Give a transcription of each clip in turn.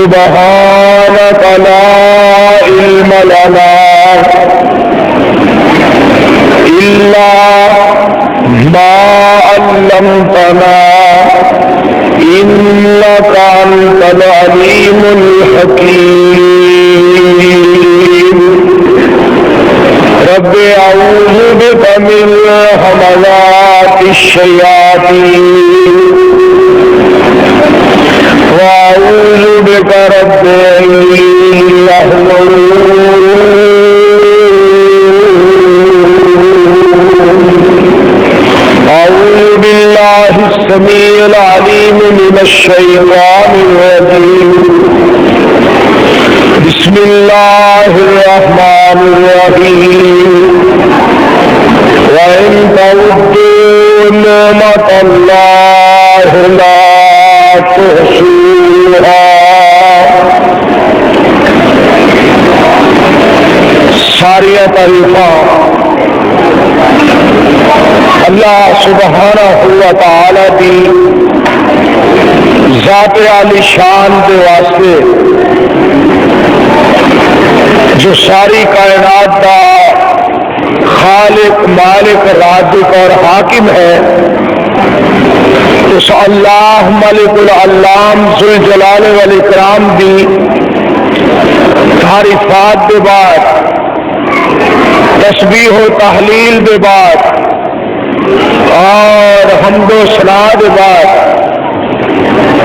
سبحانك لا علم لنا إلا ما علمتنا إنك أنت العليم الحكيم رب أعوذ بك من همزات الشياطين وأعوذ بك رب أن أعوذ بالله السميع العليم من الشيطان الرجيم بسم الله الرحمن الرحيم وإن تعدوا نعمة الله لا تحصوها ساری تعریفاں اللہ سبحانہ و تعالی دی ذات عالی شان کے واسطے جو ساری کائنات کا خالق مالک رازق اور حاکم ہے، اس اللہ ملک العلام ذوالجلال والاکرام دی تعریفات کے بعد تسبیح و تحلیل کے بعد اور حمد و ثنا کے بعد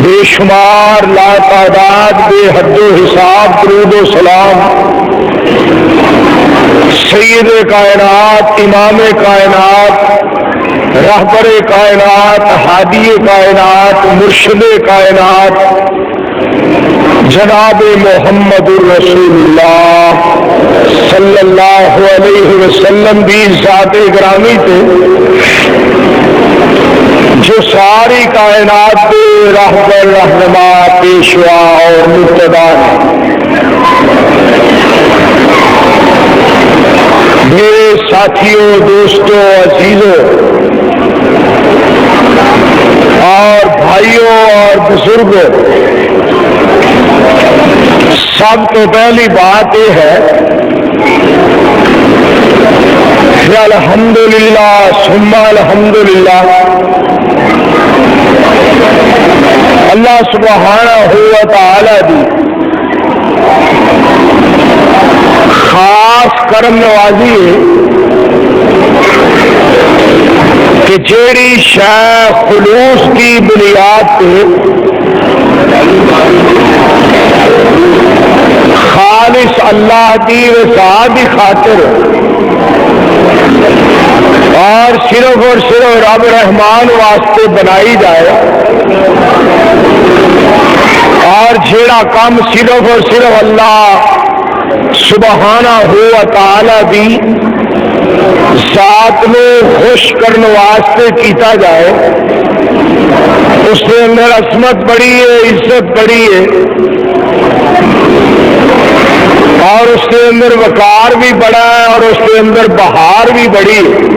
بے شمار لا تعداد بے حد و حساب درود و سلام سید کائنات امام کائنات رہبر کائنات ہادی کائنات مرشد کائنات جناب محمد الرسول اللہ صلی اللہ علیہ وسلم دی ذات گرامی تے جو ساری کائنات کے رہبر رہنما پیشوا اور مقتدا ہیں۔ میرے ساتھیوں دوستوں عزیزوں اور بھائیوں اور بزرگوں، سب تو پہلی بات یہ ہے کہ الحمدللہ ثم الحمدللہ اللہ سبحانہ و تعالی دی خاص کرم نوازی ہے کہ جیڑی شے خلوص کی بنیاد پہ خالص اللہ کی رضا کی خاطر اور صرف رب رحمان واسطے بنائی جائے، اور جیڑا کام صرف اور صرف اللہ سبحانہ و تعالی دی ذات میں خوش کرنے واسطے کیتا جائے، اس کے اندر عظمت بڑی ہے، عزت بڑی ہے، اور اس کے اندر وقار بھی بڑا ہے، اور اس کے اندر بہار بھی بڑی ہے۔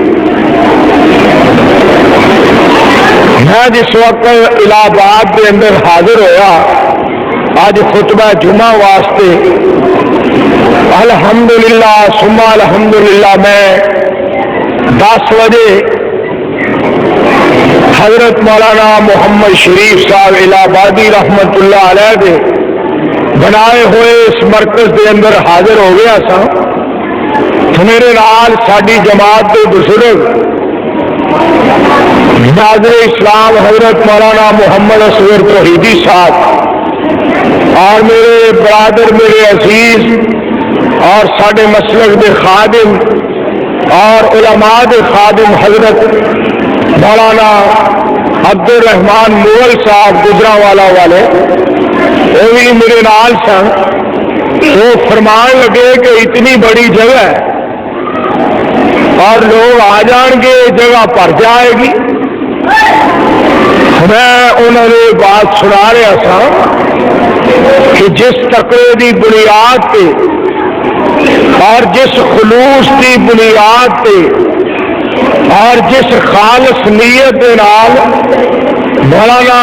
میں جس وقت الہ آباد کے اندر حاضر ہویا آج خطبہ جمعہ واسطے، الحمدللہ ثم الحمدللہ میں 10 بجے حضرت مولانا محمد شریف صاحب الہ آبادی رحمت اللہ علیہ کے بنائے ہوئے اس مرکز کے اندر حاضر ہو گیا سا، تو میرے نال ساری جماعت کے بزرگ ناظر اسلام حضرت مولانا محمد اصغر توحیدی صاحب اور میرے برادر میرے عزیز اور ساڈے مسلک کے خادم اور علماء کے خادم حضرت مولانا عبد الرحمان مغل صاحب گجرانوالا والے وہ بھی میرے نال سن۔ وہ فرمان لگے کہ اتنی بڑی جگہ ہے اور لوگ آ جان گے، جگہ بھر جائے گی۔ میں انہوں نے بات سنا رہا تھا کہ جس تقوی دی بنیاد پہ اور جس خلوص کی بنیاد پہ اور جس خالص نیت کے نال مولانا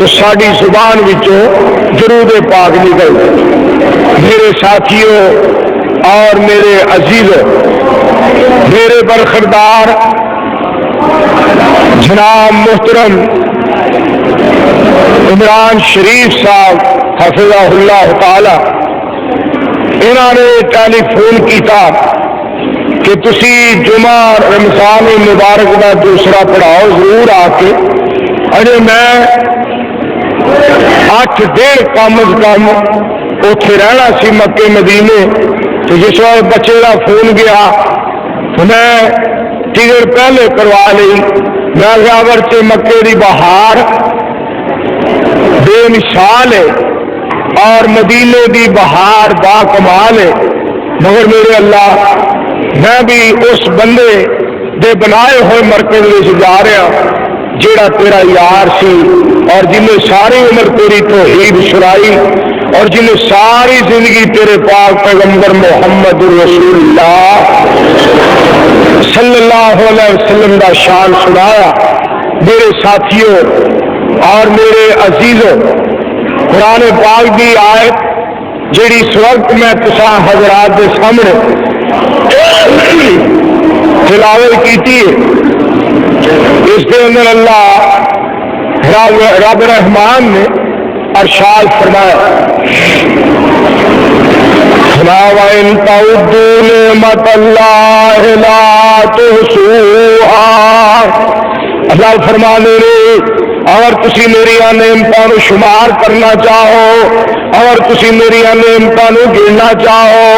تو ساری زبان وچوں درود پاک نکل میرے ساتھیوں اور میرے عزیزوں، میرے برخردار جناب محترم عمران شریف صاحب حفظہ اللہ تعالی، انہوں نے ٹیلی فون کیتا کہ تسی جمعہ رمضان مبارک کا دوسرا پڑھاؤ ضرور آ کے۔ اجے میں 8 ڈیڑھ کم از کم اتنے رہنا سی مکے مدینے، تو جس وقت بچے کا فون گیا تو میں ٹکٹ پہلے کروا لی۔ میں اگرچہ مکے کی بہار بے مثال ہے اور مدینے کی بہار با کمال ہے، مگر میرے اللہ میں بھی اس بندے دے بنائے ہوئے مرکز میں جا رہا جیڑا تیرا یار سی اور جنہیں ساری عمر تیری توحید سنائی اور جنہیں ساری زندگی تیرے پاک پیغمبر محمد رسول اللہ صلی اللہ علیہ وسلم کا شان سنایا۔ میرے ساتھیوں اور میرے عزیزوں، قرآن پاک کی آیت جیڑی اس وقت میں تساں حضرات کے سامنے تلاوت کی ہے، اس کے اندر اللہ رب رحمان نے ارشاد فرمایا، وَإِن تَعُدُّوا نِعْمَتَ اللَّهِ لَا تُحْصُوهَا۔ اللہ فرمانے اگر تسی میری نعمتوں شمار کرنا چاہو، اگر تسی میری نعمتوں گننا چاہو،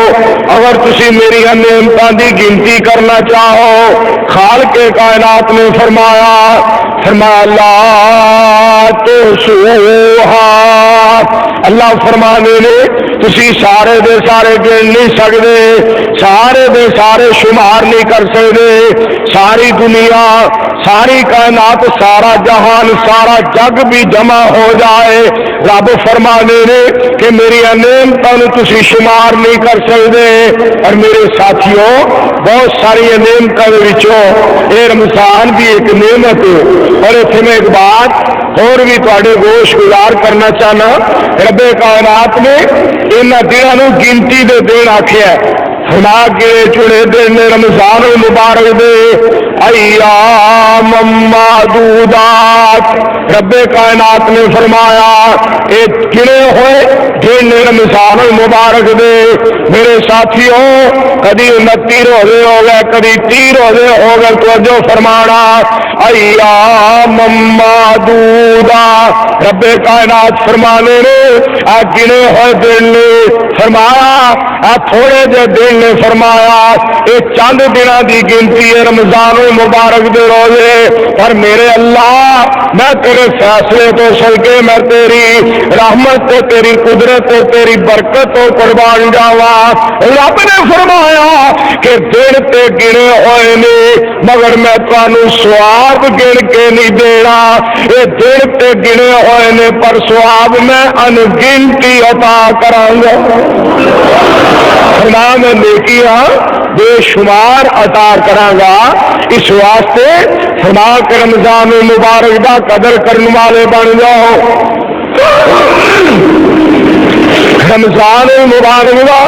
اگر تسی میری نعمتوں کی گنتی کرنا چاہو، خالق کائنات نے فرمایا لا تحصوہا، اللہ فرمانے نے تسی سارے دے سارے گن نہیں سکتے، سارے دے سارے شمار نہیں کر سکتے۔ ساری دنیا، ساری کائنات، سارا جہان، سارا جگ بھی جمع ہو جائے، رب فرمانے نے کہ میری نعمتوں تسی شمار نہیں کر سکتے۔ اور میرے ساتھیوں، بہت ساری نعمتوں وچوں اے رمضان بھی ایک نعمت ہے۔ اور اتنے میں ایک بات اور بھی تھوڑے گوش گزار کرنا چاہنا، رب کائنات نے ان دنوں گنتی دے دن آخیا فرما کے چڑے دن رمضان المبارک دے ایام معدودات، رب کائنات نے فرمایا اے گنے ہوئے دن رمضان المبارک دے۔ میرے ساتھیوں، کدی 29 روزے ہو گئے، کدی 30 روزے ہو گئے، توجہ فرمانا، ایام معدودہ، رب کائنات فرمانے نے اے گنے ہوئے دن فرمایا، اے تھوڑے جے دن نے فرمایا اے چند دنوں کی گنتی ہے رمضان مبارک دے روزے۔ پر میرے اللہ میں تیرے فیصلے تو سلکے میں تیری رحمت تو تیری قدرت تو تیری برکت تو قربان جاوا۔ رب نے فرمایا کہ دن تے گنے ہوئے نے مگر میں تانوں ثواب گن کے نہیں دینا، یہ دن تے گنے ہوئے نے پر ثواب میں انگنتی عطا کرانگا، فرما میں نیکیاں بے شمار عطا کرانگا۔ اس واسطے فرما کے رمضان مبارک دا قدر کرنے والے بن جاؤ، رمضان مبارک دا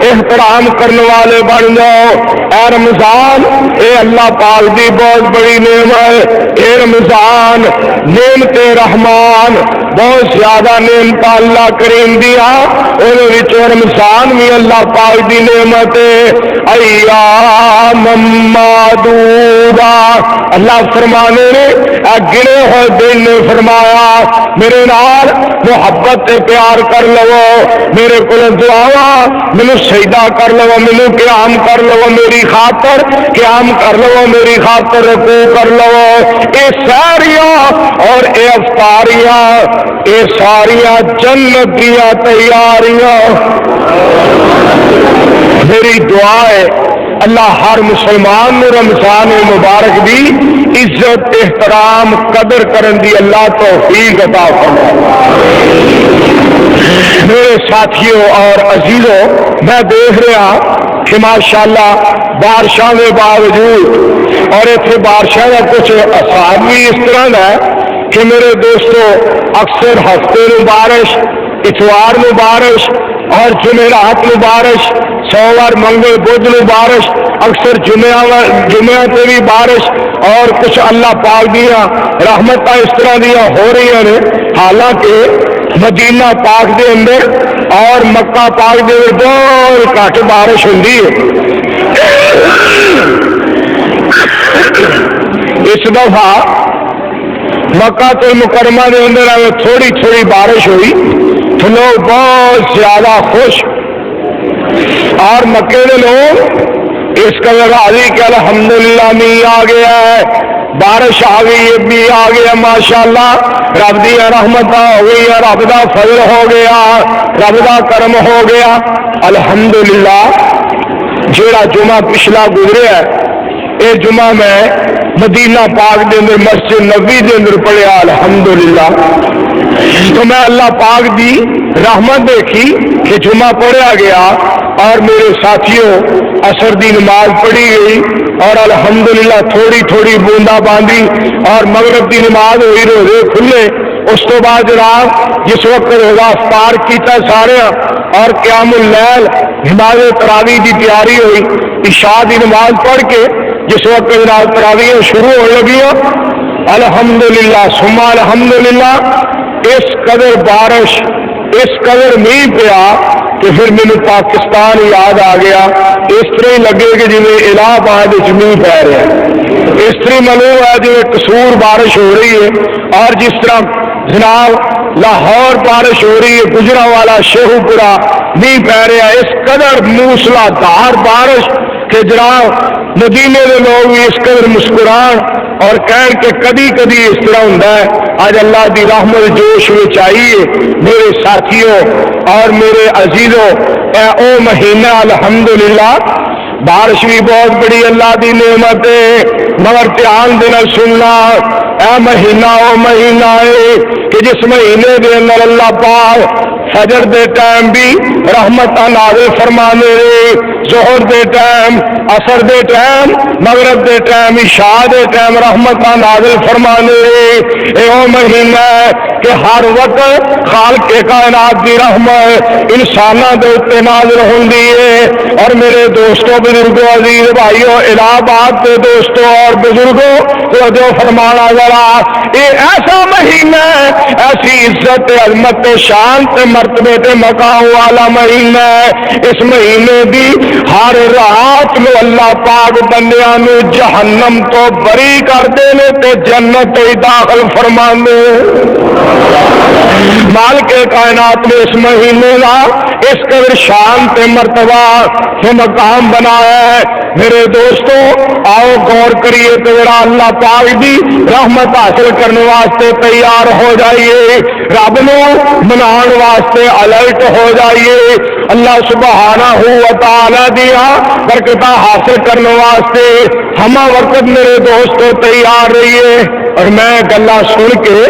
احترام کرنے والے بن جاؤ۔ اے رمضان اے اللہ پاک دی بہت بڑی نعمت ہے، اے رمضان نعمت رحمان، بہت زیادہ نعمت اللہ کریم دیا، اور رمضان بھی اللہ پاک دی نعمت ہے۔ ایام معدودہ، اللہ فرمانے نے گنے ہوئے دن نے فرمایا میرے نال محبت پیار کر لو، میرے کو دعا مینو سجدہ کر لو، مینو قیام کر لو میری خاطر، قیام کر لو میری خاطر، رکوع کر لو، اے ساریاں اور اے افطاریاں، اے ساریاں جنت دیا تیاریاں۔ میری دعا ہے اللہ ہر مسلمان نے رمضان مبارک دی عزت احترام قدر کرن دی اللہ توفیق عطا فرمائے۔ میرے ساتھیوں اور عزیزوں، میں دیکھ رہا کہ ماشاءاللہ بارشاں کے باوجود اور اتنے بارشاں کا کچھ اثر بھی اس طرح ہے کہ میرے دوستو اکثر ہفتے میں بارش، اتوار میں بارش اور جمعرات میں بارش، سوموار منگل بدھ میں بارش، اکثر جمعہ پہ بھی بارش، اور کچھ اللہ پاک دیا رحمت اس طرح دیا ہو رہی ہیں. حالانکہ مدینہ پاک دے اندر اور مکہ پاک دے اندر بہت گھٹ بارش ہوندی ہے. اس دفعہ مکہ المکرمہ دے اندر تھوڑی تھوڑی بارش ہوئی تو لوگ بہت زیادہ خوش، اور مکے کے لوگ اس کا راضی کہ الحمدللہ می آ گیا ہے، بارش آ گئی، یہ بھی آ گیا، ماشاءاللہ رب دی رحمت ہو گئی، رب دا فضل ہو گیا، رب دا کرم ہو گیا. الحمدللہ جیڑا جمعہ پچھلا گزریا ہے یہ جمعہ میں مدینہ پاک دے اندر مسجد نبی دے اندر پڑھیا الحمدللہ. تو میں اللہ پاک دی رحمت دیکھی کہ جمعہ پڑھیا گیا اور میرے ساتھیوں عصر دی نماز پڑھی گئی اور الحمدللہ تھوڑی تھوڑی بوندا باندی اور مغرب دی نماز ہوئی، روزے کھلے. اس تو بعد جناب جس وقت روزہ افطار کیتا سارے اور قیام اللیل نماز تراویح دی تیاری ہوئی، عشاء دی نماز پڑھ کے جس وقت جناب تراویح شروع ہو لگی، الحمدللہ ثم الحمدللہ اس قدر بارش، اس قدر نہیں پیا کہ پھر مجھے پاکستان یاد آ گیا. اس طرح ہی لگے کہ جی الہ آباد نہیں پی رہا ہے، اس طرح معلوم ہے جی قصور بارش ہو رہی ہے. اور جس طرح جناب لاہور بارش ہو رہی ہے، گجرانوالا شیخو پورا نہیں پی رہا، اس قدر موسلا دھار بارش کہ جناب مدینے کے لوگ بھی اس قدر مسکران اور کہن کہ کدی کدی اس طرح ہوتا ہے. آج اللہ دی رحمت جوش میں چاہیے میرے ساتھیوں اور میرے عزیزوں، اے او مہینہ الحمدللہ بارش بھی بہت بڑی اللہ دی نعمت ہے، مگر دھیان دینا سننا، اے مہینہ او مہینہ ہے کہ جس مہینے دے اندر اللہ پاک فجر دے ٹائم بھی رحمت نازل فرمانے رہے، ظہر دے ٹائم، عصر دے ٹائم، مغرب دے ٹائم، عشاء دے ٹائم رحمت نازل فرمانے رہے. اے او مہینہ ہے کہ ہر وقت خالق کائنات دی رحمت انساناں دے اوپر نازل ہوندی ہے. اور میرے دوستوں، بزرگوں، عزیز بھائیوں، الہ آباد کے دوستوں اور بزرگوں کو جو فرمانا ذرا، یہ ایسا مہینہ ہے، ایسی عزت عظمت شان تے مرتبے تے مقام والا مہینہ ہے. اس مہینے دی ہر رات میں اللہ پاک بندیاں نو جہنم تو بری کر دینے تے جنت داخل فرمانے. مالک کائنات نے اس مہینے کا اس قدر شان تے مرتبہ تے مقام بنایا ہے. میرے دوستوں آؤ غور کریے تو اللہ پاک دی رحمت حاصل کرنے واسطے تیار ہو جائیے، رب نو منان واسطے الرٹ ہو جائیے، اللہ سبحانہ و تعالی دیا برکتاں حاصل کرنے واسطے ہمہ وقت میرے دوستوں تیار رہیے. اور میں گلا سن کے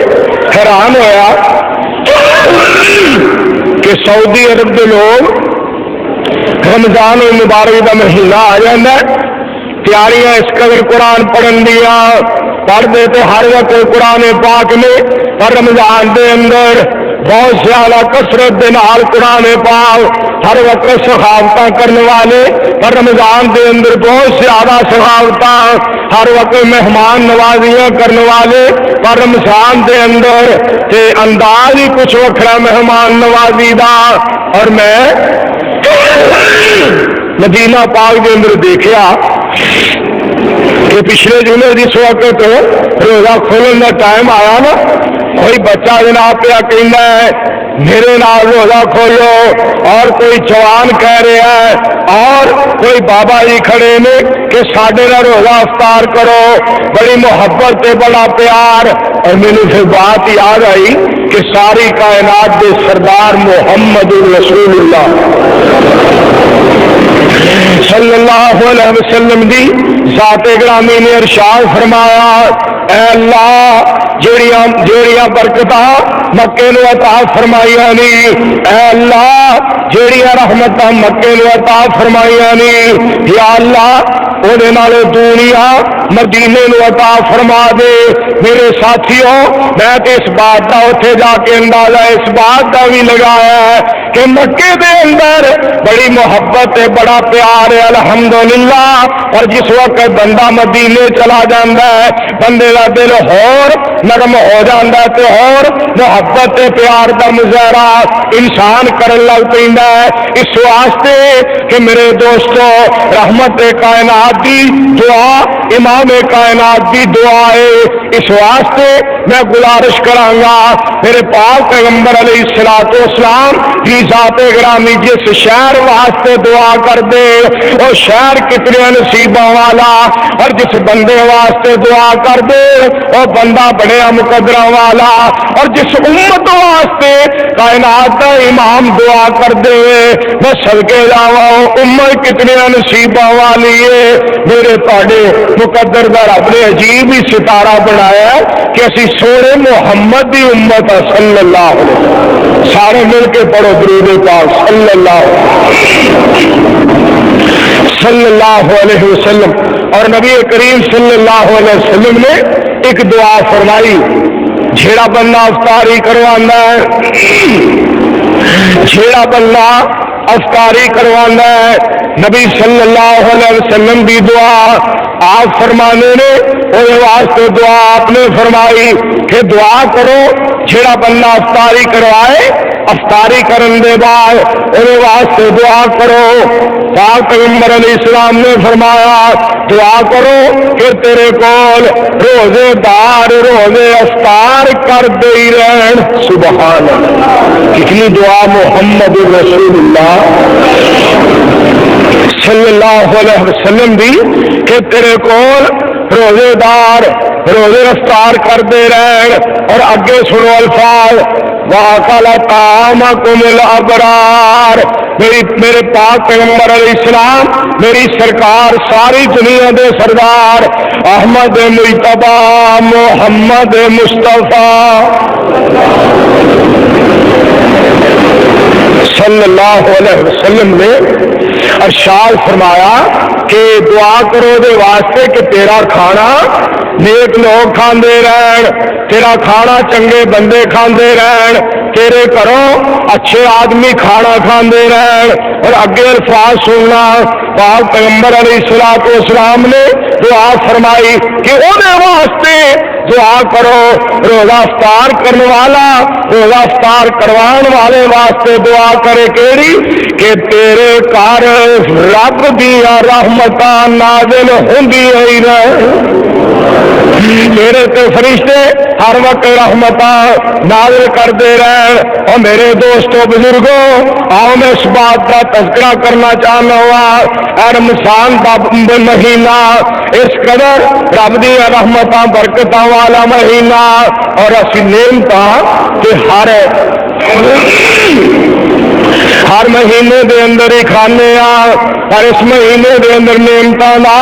حیران ہویا کہ سعودی عرب کے لوگ رمضان المبارک کا مہینہ آ جاتا ہے، تیاریاں اس قدر قرآن پڑھن دیا پڑھتے تو ہر وقت قرآن پاک میں، پر رمضان دے اندر بہت زیادہ کثرت دے نال قرآن پاک ہر وقت سخاوتاں کرنے والے، پر رمضان دے اندر بہت زیادہ سخاوتاں ہر وقت مہمان نوازیاں کرنے والے، پر رمضان دے اندر تے انداز ہی کچھ وکھرا مہمان نوازی دا. اور میں مدینہ پاک دے اندر دیکھا کہ پچھلے جمعے جس وقت روزہ کھولن کا ٹائم آیا نا، کوئی بچہ جناب پہ کہنا ہے میرے نال روزہ کھولو، اور کوئی جوان کہہ رہا ہے اور کوئی بابا جی کھڑے نے کہ ساڈے نال روزہ افطار کرو، بڑی محبت تے بڑا پیار. اور مینوں پھر بات یاد آئی کہ ساری کائنات دے سردار محمد رسول اللہ صلی اللہ علیہ وسلم دی ذات گرامی نے ارشاد فرمایا اے اللہ جیڑیاں برکتاں مکے نو عطا فرمائیاں نی، اے اللہ جیڑیاں رحمتاں مکے نو عطا فرمائیاں نی، یا اللہ او دے نالوں دنیا مدینے نو عطا فرما دے۔ میرے ساتھیوں میں تے اس بات کا اتنے جا کے اندازہ اس بات کا بھی لگایا ہے کہ مکے دے اندر بڑی محبت ہے، بڑا پیار ہے الحمدللہ، اور جس وقت بندہ مدینے چلا جاتا ہے بندے کا دل اور نرم ہو جاتا ہے تے اور محبت پیار کا مظاہرہ انسان کرن لگ پیندا ہے۔ اس واسطے کہ میرے دوستو رحمت کائنات دی دعا امام کائنات دی دعا ہے، اس واسطے میں گزارش کرانگا میرے پاک پیغمبر علیہ الصلوۃ والسلام کی ذات گرامی جس شہر واسطے دعا کر دے وہ شہر کتنے نصیبوں والا، اور جس بندے واسطے دعا کر دے وہ بندہ بڑے مقدرہ والا، اور جس امت واسطے کائنات کا امام دعا کر دے میں صدقے جاواں امت کتنے نصیبوں والی ہے۔ میرے تہاڈے مقدر دا رب نے عجیب ہی ستارہ بنایا کہ اسی سونے محمد دی امت صلی اللہ علیہ وسلم، سارے مل کے پڑھو درود پاک صلی اللہ علیہ وسلم۔ اور نبی کریم صلی اللہ علیہ وسلم نے ایک دعا فرمائی، جھیڑا بندہ افطاری کروانا ہے، جھیڑا بندہ افطاری کروانا ہے، نبی صلی اللہ علیہ وسلم کی دعا آپ فرمانے نے وہ واسطے دعا آپ نے فرمائی کہ دعا کرو جھیڑا بندہ افطاری کروائے، افطاری کرن دے بعد وہ واسطے دعا کرو۔ پاک پیغمبر علیہ السلام نے فرمایا دعا کرو کہ تیرے کول روزے دار روزے افطار کر دے رہن۔ سبحان اللہ، کتنی دعا محمد رسول اللہ صلی اللہ علیہ وسلم دی کہ تیرے کول روزے دار روزے افطار کر دے رہن۔ اور اگے سنو الفاظ وَأَكَلَ طَعَامَكُمُ الْأَبْرَارُ، میرے پاک پیغمبر علیہ السلام میری سرکار ساری دنیا دے سردار احمد مجتبی محمد مصطفیٰ صلی اللہ علیہ وسلم نے ارشاد فرمایا کہ دعا کرو دے واسطے کہ تیرا کھانا نیک لوگ کھاندے رہن، تیرا کھانا چنگے بندے کھاندے رہن، تیرے گھروں اچھے آدمی کھانا کھاندے رہن۔ اور اگے الفاظ سننا پاک پیغمبر علیہ الصلوۃ والسلام نے دعا فرمائی کہ انہیں واسطے دعا کرو روزہ افطار کرنے والا روزہ افطار کروان والے واسطے دعا کرے کیڑی کہ تیرے گھر رب دیا رحمتاں نازل ہوندی ہوئی رہن، میرے تے فرشتے ہر وقت رحمتاں نازل کرتے رہن۔ اور میرے دوستو بزرگوں آؤ میں اس بات کا تذکرہ کرنا چاہنا ہوا رمضان کا مہینہ اس قدر رب دی رحمتاں برکتاں والا مہینہ، اور اسی نعمتاں کہ ہر مہینے دے اندر ہی کھانے اور اس مہینے دے اندر نعمتاں دا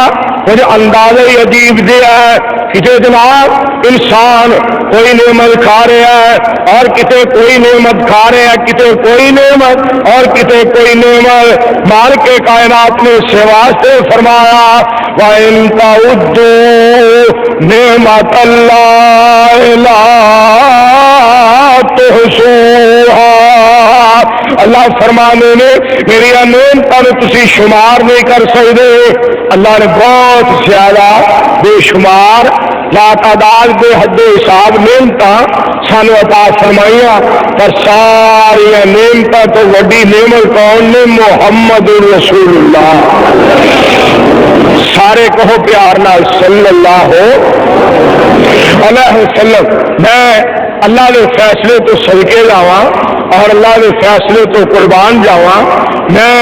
مجھے اندازہ ہی عجیب دیا ہے کہ جو جناب انسان کوئی نعمت کھا رہا ہے اور کتے کوئی نعمت کھا رہا ہے، کتے کوئی نعمت اور کتے کوئی نعمت، مالک کائنات نے اس واسطے فرمایا وَإِن تَعُدُّوا نِعْمَتَ اللَّهِ لَا تُحْصُوهَا، اللہ فرمانے نے میری نعمتاں تسی شمار نہیں کر سکتے۔ اللہ نے بہت زیادہ بے شمار لا تعداد بے حد حساب نعمتاں سانو عطا فرمائیاں، پر ساری نعمتاں تو وڈی نعمت کون نے؟ محمد رسول اللہ، سارے کہو پیار نال صلی اللہ علیہ وسلم۔ میں اللہ کے فیصلے تو صدقے جاواں اور اللہ کے فیصلے تو قربان جاواں۔ میں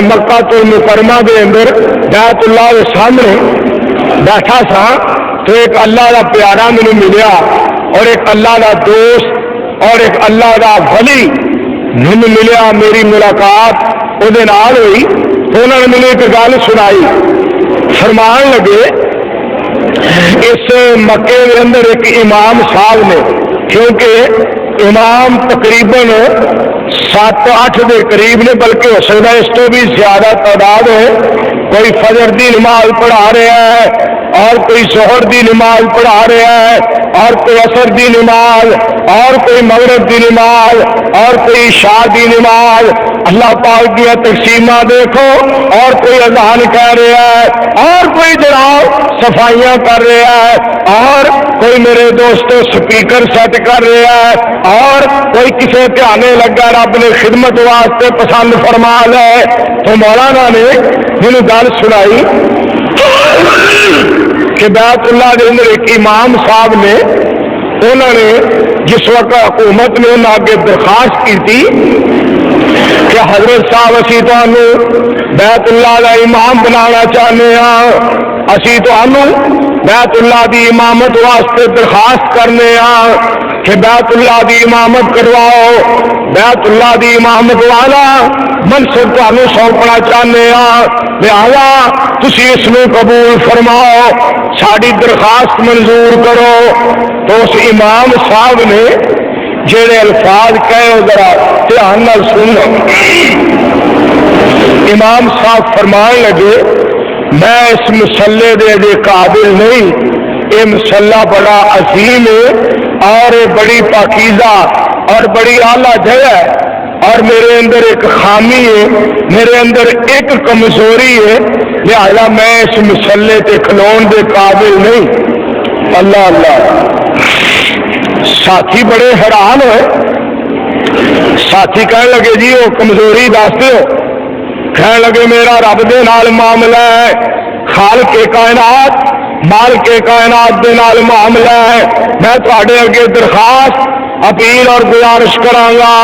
مکہ المکرمہ دے اندر بیت اللہ کے سامنے بیٹھا سا تو ایک اللہ کا پیارا مجھے ملیا اور ایک اللہ کا دوست اور ایک اللہ کا ولی مجھے ملیا، میری ملاقات وہ ہوئی تو انہوں نے مجھے ایک گل سنائی فرمان لگے اس مکے کے اندر ایک امام صاحب نے، کیونکہ امام تقریباً 7-8 کے قریب نے، بلکہ ہو سکتا ہے اس تو بھی زیادہ تعداد ہے. کوئی فجر دی نماز پڑھا رہا ہے اور کوئی ظہر دی نماز پڑھا رہا ہے اور کوئی عصر دی نماز اور کوئی مغرب دی نماز اور کوئی عشاء دی نماز. اللہ پاک دیا تقسیمہ دیکھو، اور کوئی اذان کہہ رہا ہے اور کوئی جناب صفائیاں کر رہا ہے اور کوئی میرے دوستو سپیکر سیٹ کر رہا ہے اور کوئی کسی دھیانے لگا رب نے خدمت واسطے پسند فرما لے. تو مولانا نے مجھے گل سنائی کہ بیت اللہ کے اندر ایک امام صاحب نے، انہوں نے جس وقت حکومت نے انہوں آگے درخواست کی تھی کہ حضرت صاحب اسی تمہیں بیت اللہ کا امام بنانا چاہتے ہیں، اسی تمہیں بیت اللہ کی امامت واسطے درخواست کرنے ہیں کہ بیت اللہ کی امامت کرواؤ، بیت اللہ کی امامت والا منصب تمہیں سونپنا چاہتے ہیں، لہذا تسی اس میں قبول فرماؤ، ساری درخواست منظور کرو. تو اس امام صاحب نے جڑے الفاظ کہے ذرا دھیان نال سنو. امام صاحب فرمان لگے میں اس مسلے دے قابل نہیں، یہ مسلح بڑا عظیم ہے اور بڑی پاکیزہ اور بڑی اعلیٰ جگہ ہے، اور میرے اندر ایک خامی ہے، میرے اندر ایک کمزوری ہے، لہذا میں اس مسلے تے کھلون دے قابل نہیں. اللہ اللہ. ساتھی بڑے حیران ہوئے. ساتھی کہنے لگے جی وہ کمزوری دستے ہو؟ کہنے لگے میرا رب دے نال معاملہ ہے، خالق کائنات مالک کائنات دے نال معاملہ ہے. میں تھوڑے اگے درخواست اپیل اور گزارش کراں گا،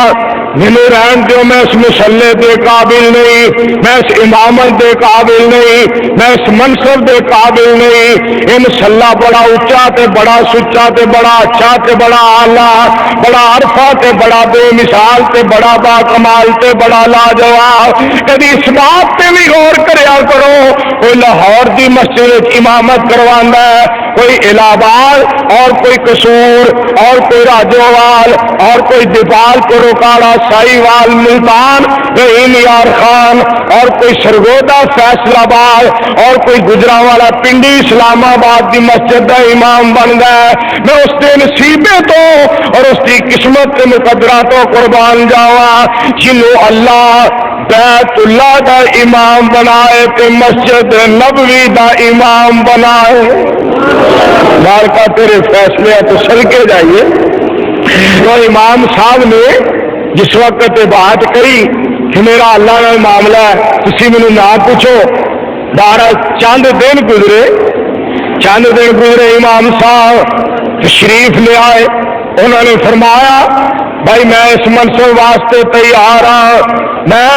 مینوں رہن دیو، میں اس مسلے دے قابل نہیں، میں اس امامت دے قابل نہیں، میں اس منصب دے قابل نہیں. یہ مسلح بڑا اچا تے بڑا سچا تے بڑا اچھا تے بڑا اعلیٰ، بڑا عرفہ تے بڑا بے مثال تے بڑا با کمال تے بڑا لاجواب. کدی اس بات تے بھی غور کریا کرو، کوئی لاہور دی مسجد امامت کروانا ہے، کوئی الہ آباد اور کوئی قصور اور کوئی راجوال اور کوئی دیپال کوروکاڑا سائی وال ملتان رحیم یار خان اور کوئی سرگودا فیصل آباد اور کوئی گجرا والا پنڈی اسلام آباد کی مسجد کا امام بن گیا. میں اس کے نصیبے تو اور اس کی قسمت کے مقدرہ تو قربان جاوا جنوں اللہ بیت اللہ دا امام بنائے تے مسجد نبوی دا امام بنائے. مالکا تیرے فیصلے تو سڑکے جائیے. تو امام صاحب نے جس وقت بات کری کہ میرا اللہ کا معاملہ ہے، تسی مینوں نہ پوچھو. 12 چند دن گزرے امام صاحب تشریف لے آئے. انہوں نے فرمایا بھائی میں اس منصب واسطے تیار ہاں، میں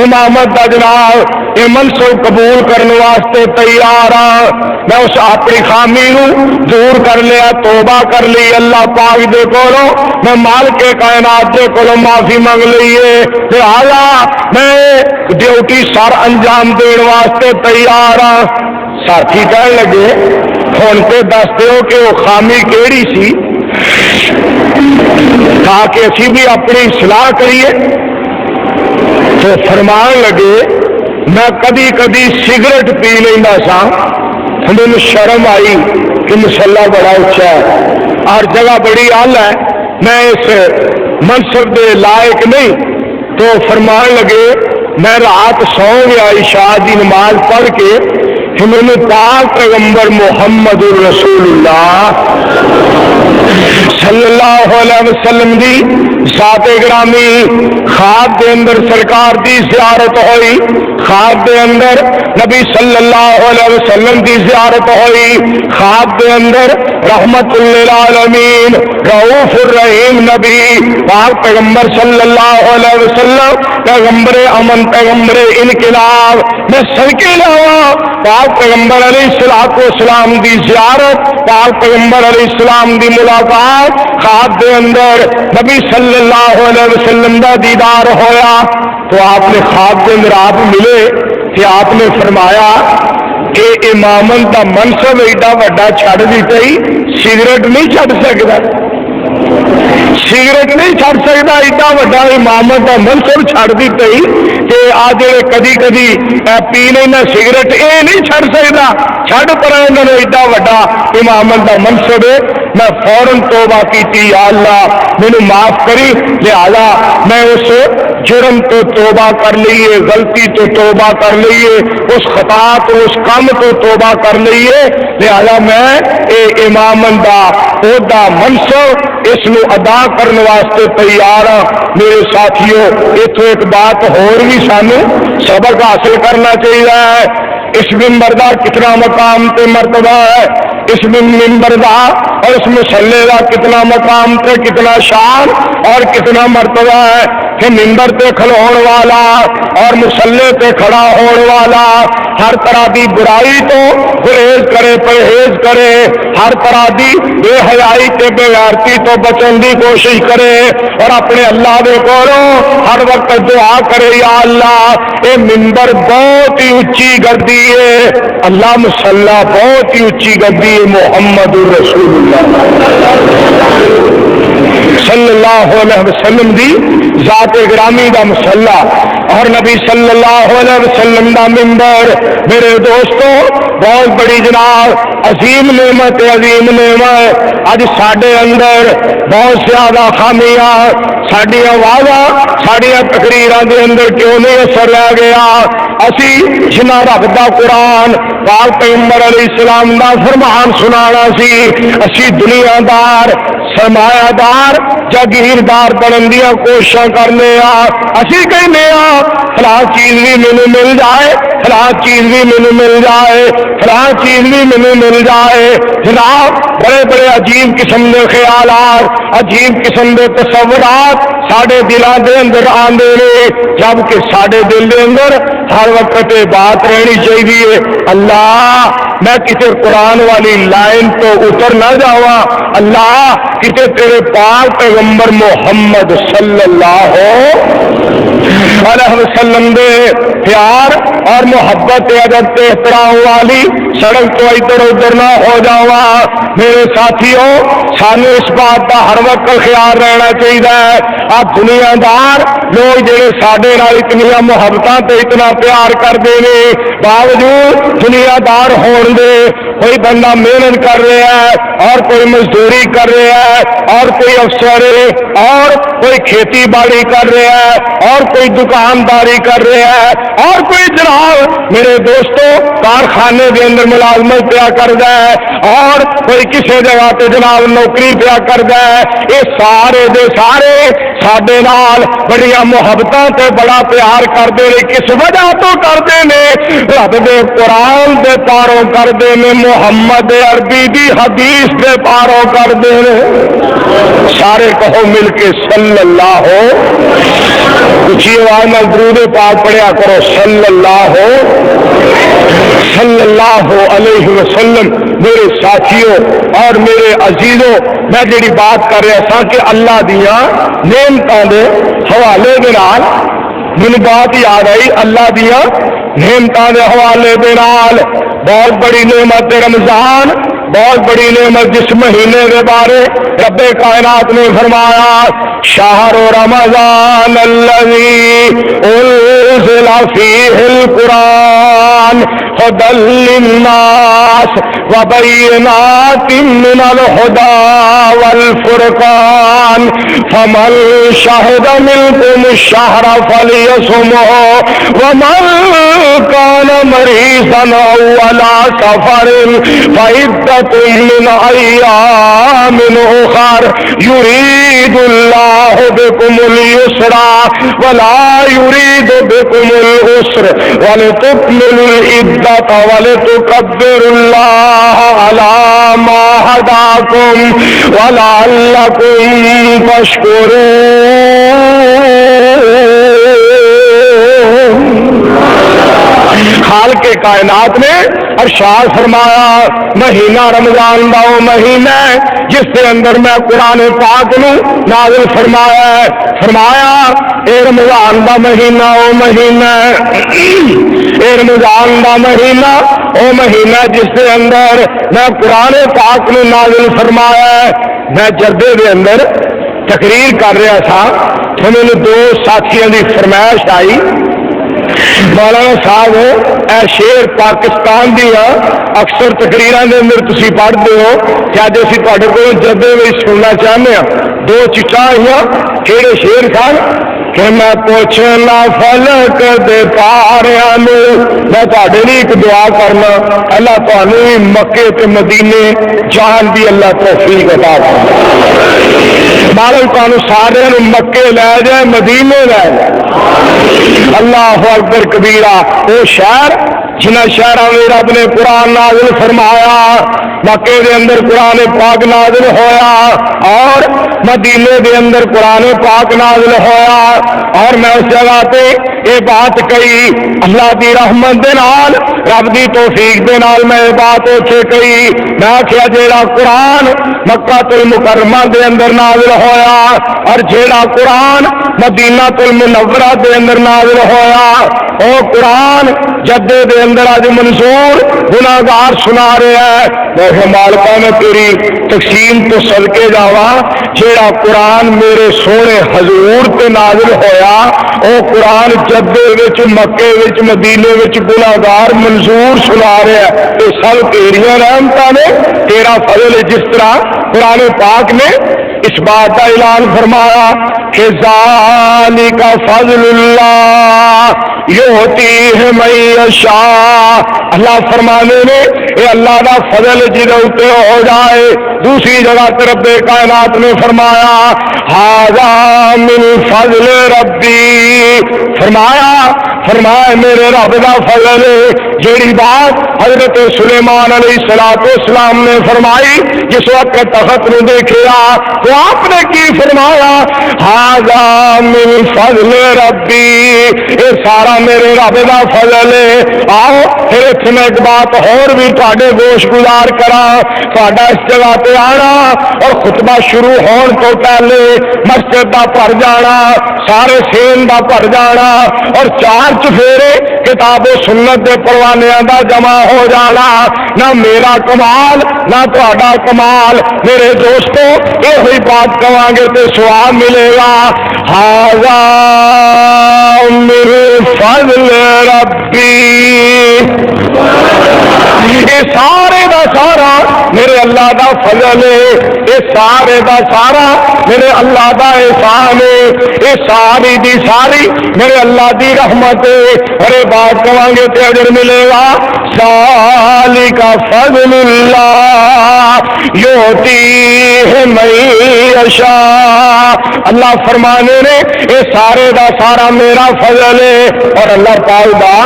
امامت دا جناب یہ منصب قبول کرنے واسطے تیار ہاں. میں اس اپنی خامی نو دور کر لیا، توبہ کر لی اللہ پاک دے کولوں، میں مالک کائنات دے کولوں معافی منگ لیے، لہذا میں ڈیوٹی سر انجام دین واسطے تیار ہاں. ساتھی کہنے لگے ہن تے دس دیو کہ وہ خامی کیڑی سی تاکہ اسی بھی اپنی اصلاح کریے. تو فرمان لگے میں کدی کدی سگریٹ پی لینا سا، مجھے شرم آئی کہ مسلح بڑا اچھا ہے اور جگہ بڑی اعلیٰ ہے، میں اس منصب دے لائق نہیں. تو فرمان لگے میں رات سو گیا عشاء دی نماز پڑھ کے کہ میں پاک پیغمبر محمد الرسول اللہ صلی اللہ علیہ وسلم دی ذات گرامی خواب دے اندر سرکار دی زیارت ہوئی، خواب دے اندر نبی صلی اللہ علیہ وسلم دی زیارت ہوئی، خواب دے اندر رحمت للعالمین رؤوف الرحیم نبی پاک پیغمبر صلی اللہ علیہ وسلم پیغمبر امن پیغمبر انقلاب میں سڑکے لاوا پاک پیغمبر علیہ الصلوۃ والسلام دی زیارت، پاک پیغمبر علیہ السلام دی ملاقات، خواب دے اندر نبی صلی اللہ علیہ وسلم دا دیدار ہویا. تو آپ نے خواب کے اندر آپ ملے کہ آپ نے فرمایا کہ امامت کا منصب ایڈا وڈا چھڑ دیتا ہی سگریٹ نہیں چھڑ سکتا، سگریٹ نہیں چھڑ سکتا، ایڈا وڈا امامت کا منصب چھڑ دیتا ہی کہ آ جڑے کدی کدی پی لینا سگریٹ یہ نہیں چھڑ سکتا، چھڑ پر ایڈا وڈا امامت کا منصب ہے۔ میں فوراً توبہ کی، یا اللہ مینو معاف کری، لہذا میں اس جرم تو توبہ کر لیے، غلطی تو توبہ کر لیے، اس خطا تو اس کام تو توبہ کر لیے، لہذا میں اے امامت دا عہدہ منصب اس نو ادا کرنے واسطے تیار ہاں۔ میرے ساتھیوں اتوں ایک بات اور بھی سانو سبق حاصل کرنا چاہیے ہے، اس منبر دا کتنا مقام تے مرتبہ ہے، اس منبر دا اور اس مسلے کا کتنا مقام تے کتنا شان اور کتنا مرتبہ ہے کہ منبر تے کھلون والا اور مسلے تے کھڑا ہون والا ہر طرح دی برائی تو گریز کرے، پرہیز کرے، ہر طرح دی بے حیائی تے بے غیرتی تو بچن دی کوشش کرے اور اپنے اللہ دے کولوں ہر وقت دعا کرے، یا اللہ اے منبر بہت ہی اچھی گردی ہے، اللہ مسلح بہت ہی اچھی گردی ہے، محمد رسول اللہ صلی اللہ علیہ وسلم دی ذات گرامی دا مسلح اور نبی صلی اللہ علیہ وسلم دا منبر۔ میرے دوستو بہت بڑی جناب عظیم نعمت ہے، عظیم نعمت۔ اج ساڈے اندر بہت زیادہ خامیاں، ساڈی آوازاں ساڈی تقریراں دے اندر کیوں نہیں اثر رہ گیا؟ اسی جنہ رب دا قرآن پاک پیغمبر علیہ السلام دا فرمان سنانا سی، اسی دنیا دار سرمایہ دار جاگیردار بنن دیا کوششاں کرنے اسی کہنے فلاں چیز بھی مینوں مل جائے، فلاں چیز بھی مینوں مل جائے، فلاں چیز بھی مینوں مل جائے۔ جناب بڑے بڑے عجیب قسم کے خیالات، عجیب قسم کے تصورات ساڈے دلاں دے اندر آندے نے، جبکہ ساڈے دل دے اندر ہر وقت بات رہنی چاہیے، اللہ میں کسی قرآن والی لائن تو اتر نہ جاواں، اللہ کسی تیرے پاک پیغمبر محمد صلی اللہ علیہ وسلم دے پیار اور محبت ادب احترام والی سڑک تو ادھر ادھر نہ ہو جاواں۔ میرے ساتھیوں سانو اس بات کا ہر وقت خیال رہنا چاہیے، آپ دنیا دار لوگ جڑے ساڈے نال اتنی محبتاں تے اتنا پیار کرتے ہیں، باوجود دنیا دار ہون دے کوئی بندہ محنت کر رہا ہے اور کوئی مزدوری کر رہا ہے اور کوئی افسر ہے اور کوئی کھیتی باڑی کر رہا ہے اور کوئی دکانداری کر رہا ہے اور کوئی جناب میرے دوستوں کارخانے کے اندر ملازمت پیا کرتا ہے اور کوئی کسی جگہ تے جناب نوکری پیا کرتا ہے، یہ سارے دے سارے ساڈے نال بڑیاں محبتاں تے بڑا پیار کرتے ہیں۔ کس وجہ تو کرتے ہیں؟ رب دے قرآن دے پاروں کرتے ہیں، محمد عربی دی حدیث دے پاروں کرتے ہیں۔ سارے کہو مل کے صلی اللہ ہو، اچھی آواز میں درود پاک پڑھیا کرو، صلی اللہ علیہ وسلم۔ میرے ساتھیوں اور میرے عزیزوں میں جڑی بات کر رہا تھا کہ اللہ دیاں نعمتاں دے حوالے دے نال مینوں بات یاد آئی، اللہ دیاں نعمتاں دے حوالے دے نال بہت بڑی نعمت رمضان، بہت بڑی نعمت جس مہینے کے بارے رب کائنات نے فرمایا شہر رمضان الذی انزل فیہ القرآن ھدی للناس وبینات من الھدی والفرقان فمن شہد منکم الشہر فلیصمہ ومن کان مریضا او علی سفر فعدۃ من ایام اخر یرید اللہ بکم اليسر ولا یرید بکم العسر ولتکملوا العدۃ ولتکبروا اللہ علی ما ہداکم ولعلکم تشکرون۔ خالق کائنات نے ارشاد فرمایا مہینہ رمضان دا وہ مہینہ ہے جس کے اندر میں قرآن پاک نو نازل فرمایا ہے، فرمایا اے رمضان دا مہینہ وہ مہینہ ہے، اے رمضان دا مہینہ وہ مہینہ جس کے اندر میں قرآن پاک نے نازل فرمایا ہے۔ میں جردے دے اندر تقریر کر رہا تھا تو میرے دو ساتھیوں کی فرمائش آئی، مولانا صاحب اے شیر پاکستان دیا اکثر تقریراں دے اندر تسی پڑھتے ہو کہ اج اسی تواڈے کول جردے وچ سننا چاہتے ہیں۔ دو چٹاں آئیاں کہڑے شیر سن کہ میں پوچھنا فلک دے تاریاں نوں، میں تواڈے لیے ایک دعا کرنا، اللہ تانوں بھی مکے تے مدینے جان دی اللہ توفیق عطا فرمائے، مالک تانوں سارے نوں مکے لے جائے مدینے لے جائے۔ اللہ اکبر کبیرہ، وہ شہر جنہ شہراں میں رب نے قرآن نازل فرمایا، مکے دے اندر قرآن پاک نازل ہویا اور مدینے دے اندر قرآن پاک نازل ہویا، اور میں اس جگہ پہ یہ بات کہی اللہ دی رحمت دے نال رب دی توفیق دے نال میں یہ بات اوتھے کہی، میں آکھیا جیڑا قرآن مکہ المکرمہ دے اندر نازل ہویا اور جیڑا قرآن مدینہ المنورہ دے اندر نازل ہویا، او قرآن جدے دے اندر آج منصور گناہگار سنا رہا ہے۔ میں مالکا میں تیری تقسیم تو صدقے جاوا، جیڑا قرآن میرے سونے حضور تے نازل ہویا او قرآن جدے وچ مکے وچ مدینے وچ گناہگار منصور سنا رہا ہے، یہ سب تیریاں رحمتاں نے، تیرا فضل ہے۔ جس طرح قرآن پاک نے اس بات کا اعلان فرمایا کہ ذالک فضل اللہ یؤتیہ من یشاء، اللہ فرمانے نے یہ اللہ کا فضل جدے اتنے ہو جائے۔ دوسری جگہ رب کائنات نے فرمایا ھذا من فضل ربی، فرمایا میرے رب کا فضل ہے۔ جیڑی بات حضرت سلیمان علیہ السلام نے فرمائی جس وقت تخت نے دیکھا تو آپ نے کی فرمایا ھذا من فضل ربی، یہ سارا میرے رب کا فضل ہے۔ آؤ پھر اتنے میں ایک بات اور بھی تھوڑے گوش گزار کرا، تھوڑا اس جگہ پہ آنا اور خطبہ شروع ہون تو پہلے مسجد کا بھر جانا، سارے سین کا بھر جانا اور چار چفیرے کتاب و سنت کے پروانیاں دا جمع ہو جانا، نہ میرا کمال نہ تھوڑا کمال۔ میرے دوستو یہ ہوئی بات کہاں گے تو سواب ملے گا ھذا من فضل ربی، یہ سارے دا سارا میرے اللہ دا فضل ہے، یہ سارے دا سارا میرے اللہ دا احسان ہے، یہ ساری دی ساری میرے اللہ دی رحمت ہے۔ ارے بات کہاں گے تو اجر ملے گا ذالک فضل اللہ یؤتیہ من یشاء، اللہ فرمانے نے یہ سارے دا سارا میرا فضل ہے۔ اور اللہ تعالی دا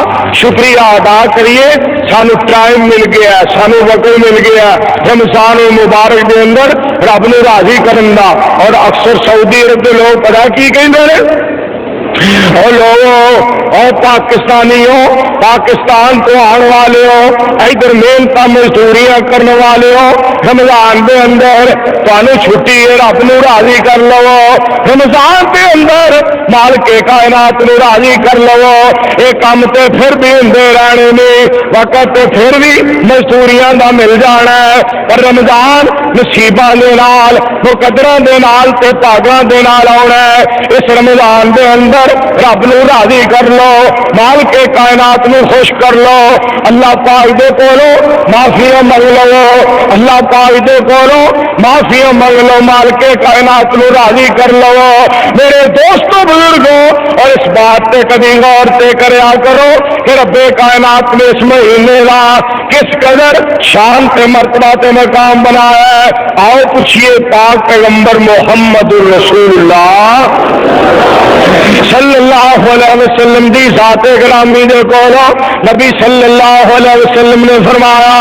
شکریہ ادا کریے، سانو ٹائم مل گیا، سانو وقت مل گیا رمضان مبارک دے اندر رب نو راضی کرن دا۔ اور اکثر سعودی عرب کے لوگ پتا کی کہندے نے اور لوگوں اور پاکستانیوں، پاکستان تو آنے والے ہو، ادھر محنت مزدوریاں کرنے والے ہو، رمضان دے اندر تانوں چھٹی ہے رب نو راضی کر لو، رمضان دے اندر مالک کائنات نو راضی کر لو، یہ کام تے پھر بھی ہوندے رہنے نے، وقت تے پھر بھی مزدوریاں دا مل جانا ہے، پر رمضان نصیباں دے نال مقدراں دے نال تے پاگاں دے نال آنا ہے۔ اس رمضان دے اندر رب نو راضی کر لو، مالک کائنات نو خوش کر لو، اللہ پاک دے کولو معافیاں منگ لو، اللہ پاک دے کولو معافیاں منگ لو، مالک کائنات نو راضی کر لو۔ میرے دوستو بزرگوں، اور اس بات تے کبھی غور تے کریا کرو کہ رب کائنات نے اس مہینے کا کس قدر شان تے مرتبہ تے مقام بنایا ہے۔ آؤ پوچھئے پاک پیغمبر محمد رسول اللہ صلی اللہ علیہ وسلم دی ذات گرامی دے کولو نبی صلی اللہ علیہ وسلم نے فرمایا،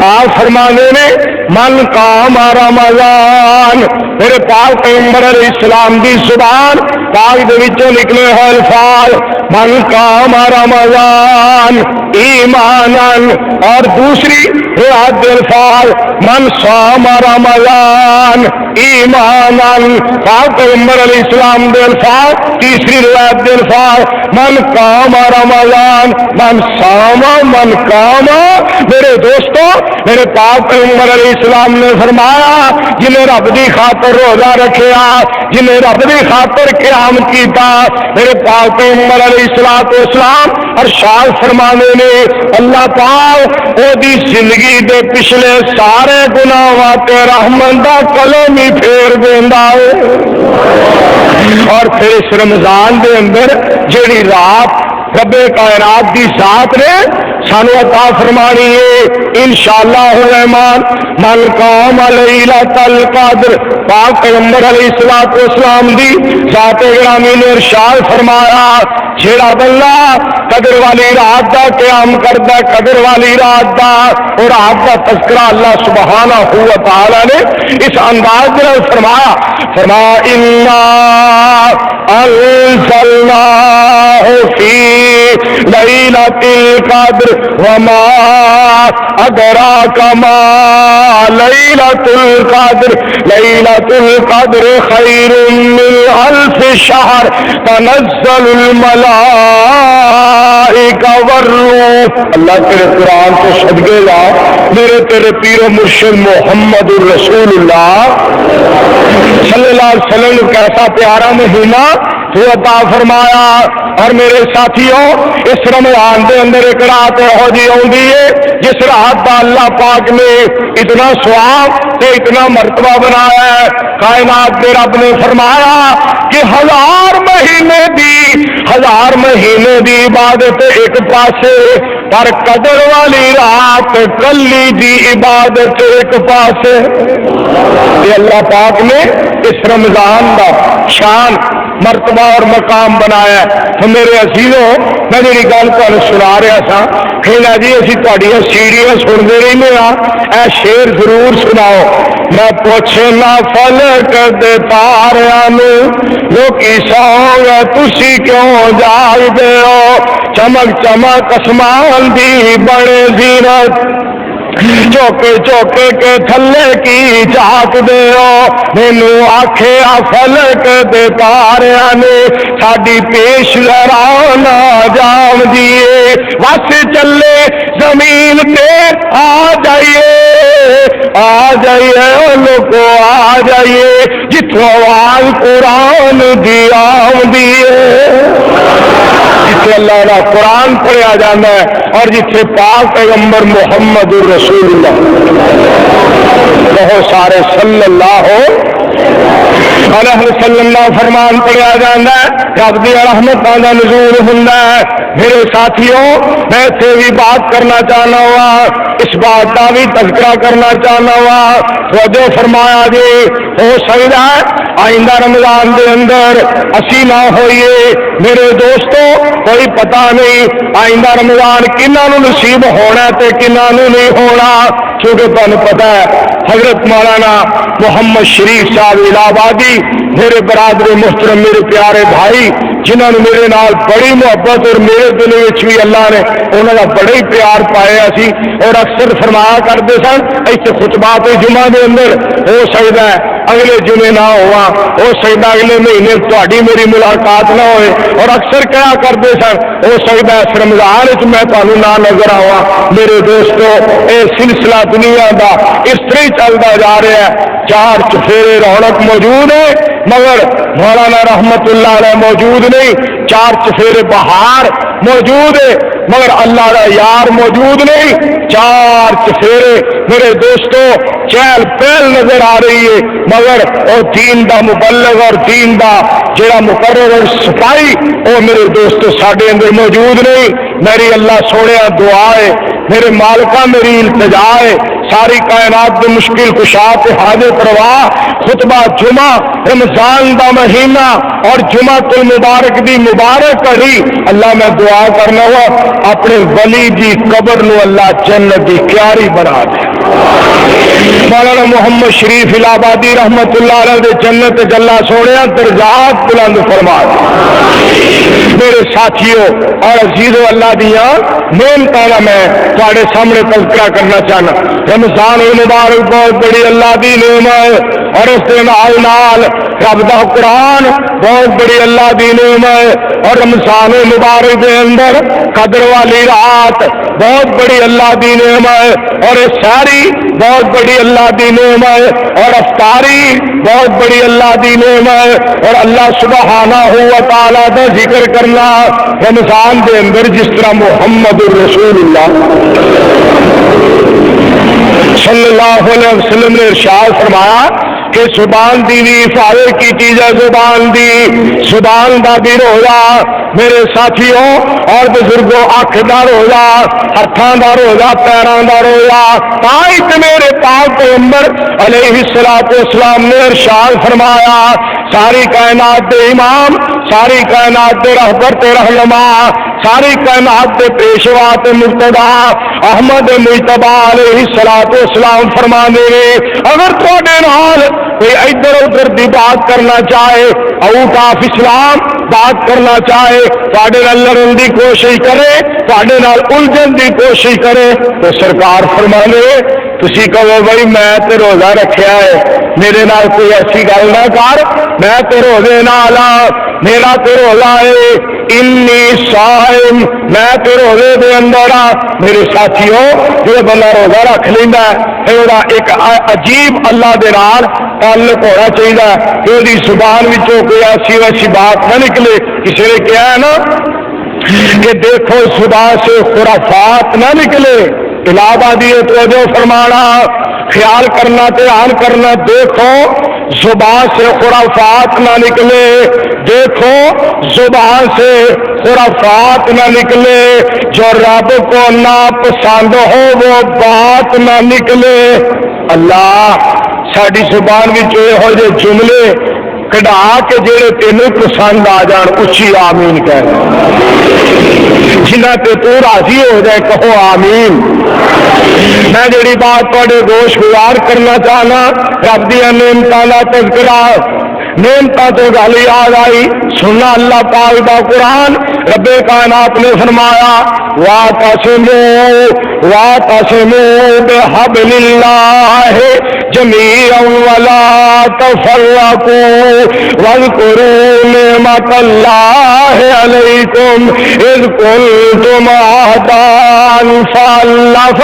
آپ فرمانے نے من قام رمضان، میرے پاک پیغمبر علیہ السلام دی زبان پاک دے وچوں نکلے ہوئے الفاظ من قام رمضان ایماناً، اور دوسری روایت دے الفاظ من صام رمضان ایماناً، پاک پیغمبر علیہ السلام دے الفاظ، تیسری روایت دے الفاظ من قام رمضان، من صام من قام۔ میرے دوستو، میرے پاک پیغمبر علیہ السلام نے فرمایا جنہیں رب دی خاطر روزہ رکھیا، جنہیں رب دی خاطر قیام کیتا، میرے پاک پیغمبر علیہ السلام ارشاد فرمانے نے اللہ پاک او دی زندگی دے پچھلے سارے گناہاں تے رحمت دا قلم ہی پھیر دیندا ہے۔ اور پھر اس رمضان دے اندر جیڑی رات رب کائنات دی ذات نے سانو عطا فرمانی ہے انشاءاللہ الرحمن من قام لیلۃ القدر، پاک پیغمبر علیہ السلام دی ذات گرامی نے ارشاد فرمایا جیڑا بندہ قدر والی رات دا قیام کردا، قدر والی رات دا اور رات دا تذکرہ اللہ سبحانہ و تعالی نے اس انداز میں فرمایا انا انزلناہ فی لیلۃ القدر وما ادراک ما لیلۃ القدر، لیلۃ القدر خیر من الف شہر تنزل الملائکہ والروح۔ اللہ تیرے قرآن کو صدقے لا میرے تیرے پیر و مرشد محمد الرسول اللہ صلی اللہ علیہ وسلم کیسا پیارا مہینہ تو عطا فرمایا۔ اور میرے ساتھیوں اس رمضان دے اندر ایک رات ہو جی آؤندی ہے جس رات دا اللہ پاک نے اتنا ثواب تے اتنا مرتبہ بنایا ہے۔ کائنات دے رب نے فرمایا کہ 1000 مہینے دی عبادت ایک پاسے، پر قدر والی رات کلی دی عبادت ایک پاسے۔ یہ اللہ پاک نے اس رمضان دا شان مرتبہ اور مقام بنایا ہے۔ تو میرے عزیزوں میں جی گل تمہیں سنا رہا تھا کہ نا جی اسی تہاڈیاں سیڑیاں سنتے رہنے ہاں، اے شیر ضرور سناؤ۔ میں پوچھنا فلک دے تاریاں نو لوکی سو گے تسی کیوں جاگدے ہو، چمک چمک اسمان دی بڑے زینت چوکے چوکے کے تھلے کی چاک دے ہو، مینو آکھیا فلک دے تاریاں نے ساڈی پیش لہرانا جام دیے، وس چلے زمین تے آ جائیے لوگو آ جائیے جتوں آواز قرآن دی آمدی ہے، جتھے اللہ کا قرآن پڑھیا جانا ہے اور جتھے پاک پیغمبر محمد الرسول اللہ بہت سارے صلی اللہ علیہ وسلم فرمان پڑھیا جانا ہے، رب دی رحمتاں دا نزول ہوندا ہے۔ میرے ساتھیوں میں سے بھی بات کرنا چاہنا ہوا، اس بات کا بھی تذکرہ کرنا چاہنا ہوا۔ توجہ فرمایا جی ہو سکتا ہے آئندہ رمضان دے اندر اسی نہ ہوئیے میرے دوستو، کوئی پتہ نہیں آئندہ رمضان کنہاں نوں نصیب ہونا تے کنہاں نوں نہیں ہونا، کیونکہ تمہیں پتہ ہے حضرت مولانا محمد شریف صاحب الہ آبادی میرے برادر محترم میرے پیارے بھائی جنہوں نے میرے نال بڑی محبت اور میرے دل وچ بھی اللہ نے انہوں کا بڑا ہی پیار پایا سی اور اکثر فرمایا کرتے سن ایسے خطبات جمعہ دے اندر ہو سکتا ہے اگلے جمعے نہ ہوا، ہو سکتا اگلے مہینے تہاڈی میری ملاقات نہ ہوئے، اور اکثر کیا کرتے سن ہو سکتا ہے اس رمضان وچ میں تانوں نہ نظر آواں۔ میرے دوستو اے سلسلہ دنیا دا اس طرح چلتا جا رہا ہے، 4 چفیرے رونق موجود ہے مگر مولانا رحمت اللہ علیہ موجود نہیں، 4 چفیرے بہار موجود ہے مگر اللہ کا یار موجود نہیں، 4 چفیرے میرے دوستو چہل پہل نظر آ رہی ہے مگر وہ دین دا مبلغ اور دین دا جڑا مقرر اور سپاہی وہ میرے دوستو ساڈے اندر موجود نہیں۔ میری اللہ سونے دعا ہے، میرے مالکہ میری التجا ہے، ساری کائنات دے مشکل کشا تے حاجت روا خطبہ جمعہ رمضان دا مہینہ اور جمعہ المبارک دی مبارک گھڑی اللہ میں دعا کرنا ہوا اپنے ولی دی قبر نو اللہ جنت دی کیاری بنا دے۔ مولانا محمد شریف الہبادی رحمت اللہ علیہ دے جنت جلا سونے درجات بلند فرما میرے ساتھیوں اور عزیزو اللہ دیا نعمتاں دا میں تواڈے سامنے تذکرہ کرنا چاہنا رمضان المبارک بہت بڑی اللہ دی نعمت اور اس دے نال رب دا قرآن بہت بڑی اللہ دی نعمت اور رمضان المبارک دے اندر قدر والی رات بہت بڑی اللہ دی نعمت اور ساری بہت بڑی اللہ دی نعمت اور افطاری بہت بڑی اللہ دی نعمت اور اللہ سبحانہ و تعالی دا ذکر کرنا رمضان دے اندر جس طرح محمد الرسول اللہ صلی اللہ علیہ وسلم نے ارشاد فرمایا کہ زبان دی بھی حفاظت کی چیز ہے زبان دا بھی روزہ میرے ساتھیوں اور بزرگوں اکھ دا روزہ ہاتھاں دا روزہ پیراں دا روزہ تائی تے میرے پاک پیغمبر علیہ الصلوۃ والسلام نے ارشاد فرمایا ساری کائنات دے امام ساری کائنات دے رہبر تے رہنما ساری کائنات دے پیشوا تے مرتضی احمد مجتبی علیہ الصلوۃ والسلام فرماندے نے اگر تواڈے نال کوئی ادھر ادھر دی بات کرنا چاہے آؤٹ آف اسلام بات کرنا چاہے تواڈے نال لڑن دی کوشش کرے تواڈے نال الجھن دی کوشش کرے تو سرکار فرمانے تسی کہو بھائی میں تے روزہ رکھیا ہے میرے نال کوئی ایسی گل نہ کر میں تے روزے نال میرا تے روزہ ہے انی صائم میں تے روزے دے اندر میرے ساتھیوں جو بندہ روزہ رکھ لیندا ہے ایک عجیب اللہ دے نال تعلق ہونا چاہیے کہ وہ زبان وچوں کوئی ایسی ویسی بات نہ نکلے کسی نے کہا ہے نا کہ دیکھو زبان سے خرافات نہ نکلے الہبادی توجہ فرمانا خیال کرنا دھیان کرنا دیکھو زبان سے خرافات نہ نکلے دیکھو زبان سے خرافات نہ نکلے جو رب کو ناپسند ہو وہ بات نہ نکلے اللہ ساری زبان وچوں یہو جے جملے کڈا کے جڑے تینوں پسند آ جان اچھی آمین کہہ جنہ تے تو راضی ہو جائے کہو آمین میں جڑی بات تواڈے گوش گزار کرنا چاہنا رب دی نعمتاں دا تذکرہ نعمتاں تو گل یاد آئی سننا اللہ پاک دا قرآن رب کائنات نے فرمایا واعتصموا بحبل اللہ جميعا ولا تفرقوا واذكروا نعمة الله عليكم إذ كنتم أعداء فألف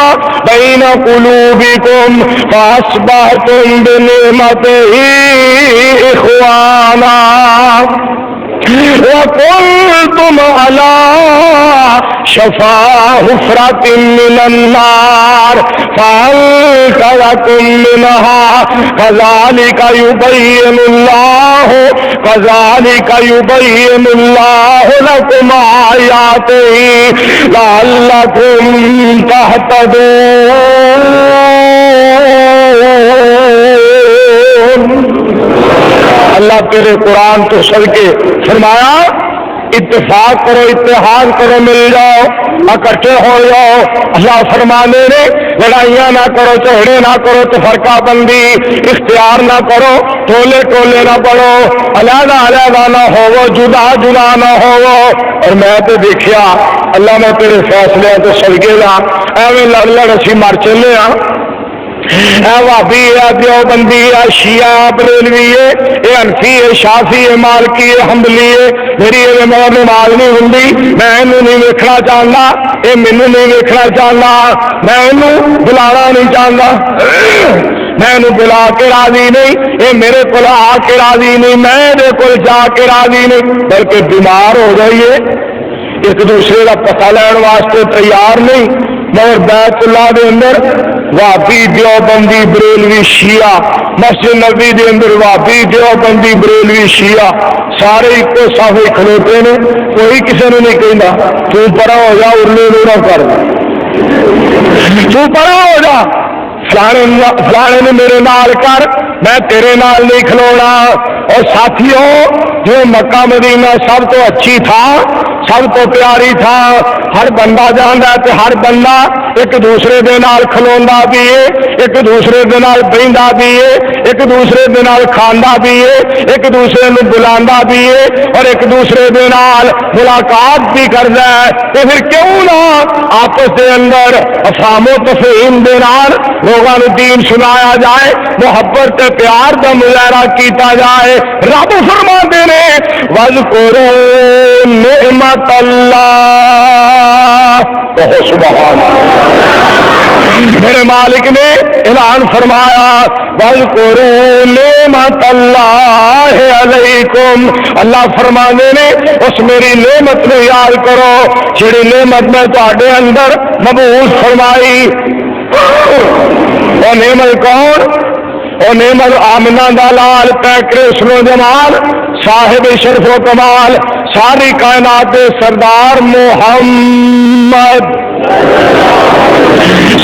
بين قلوبكم فأصبحتم بنعمته إخوانا وكنتم على شفا حفرة من النار فأنقذكم منها كذلك يبين الله لكم آياته لعلكم تهتدون اللہ تیرے قرآن تو صدقے فرمایا اتفاق کرو اتحاد کرو مل جاؤ اکٹھے ہو جاؤ اللہ فرمانے نے لڑائیاں نہ کرو جھگڑے نہ کرو تفرقہ بندی اختیار نہ کرو ٹولے ٹولے نہ پڑو علیحدہ علیحدہ نہ ہو جدا جدا نہ ہو اور میں تو دیکھیا اللہ میں تیرے فیصلے تو صدقے لا ایویں لڑ لڑ اسی مر چلے ہاں وابی ہے دیوبندی ہے شیعہ بریلوی ہے یہ حنفی ہے شافعی ہے مالکی ہے حنبلی ہے میری یہ نماز نہیں ہوندی میں انہوں نہیں ویکھنا چاہتا یہ مینوں نہیں ویکھنا چاہتا میں انہوں بلانا نہیں چاہتا میں انہوں بلا کے راضی نہیں یہ میرے کو آ کے راضی نہیں میں میرے کو جا کے راضی نہیں بلکہ بیمار ہو جائیے ایک دوسرے کا پتہ لین واسطے تیار نہیں مگر بیت اللہ دے اندر وابی دیوبندی بریلوی شیعہ مسجد نبی دے اندر وابی دیوبندی بریلوی شیعہ سارے ایک صافے کھلوتے نے کوئی کسی نے نہیں کہنا تو پرا ہو جا ارلے نہ کر تو پرا ہو جا فلانے نے میرے نال کر میں تیرے نال نہیں کھلونا اور ساتھیوں جو مکہ مدینہ سب تو اچھی تھا سب تو پیاری تھان ہر بندہ جاندا تے ہر بندہ ایک دوسرے دے نال کھلوندا بھی ہے، ایک دوسرے دے نال بہندا بھی ہے، ایک دوسرے دے نال کھاندا بھی ہے، ایک دوسرے نو بلاندا بھی ہے اور ایک دوسرے دے نال ملاقات بھی کردا ہے۔ تے پھر کیوں نہ آپس دے اندر افہام و تفہیم دے نال لوگاں نو دین سنایا جائے، محبت تے پیار دا مظاہرہ کیتا جائے۔ رب فرماندے نے وَاذْكُرُوا نِعْمَتَ اللَّهِ، سبحان اللہ، میرے مالک نے اعلان فرمایا وَاذْكُرُوا نِعْمَتَ اللَّهِ عَلَيْكُمْ، اللہ فرمانے نے اس میری نعمت کو یاد کرو جڑی نعمت میں تہاڈے اندر مبعوث فرمائی۔ وہ نعمت کون؟ وہ نعمت آمنہ دا لال پیکر حسن و جمال صاحب شرف و کمال ساری کائنات سردار محمد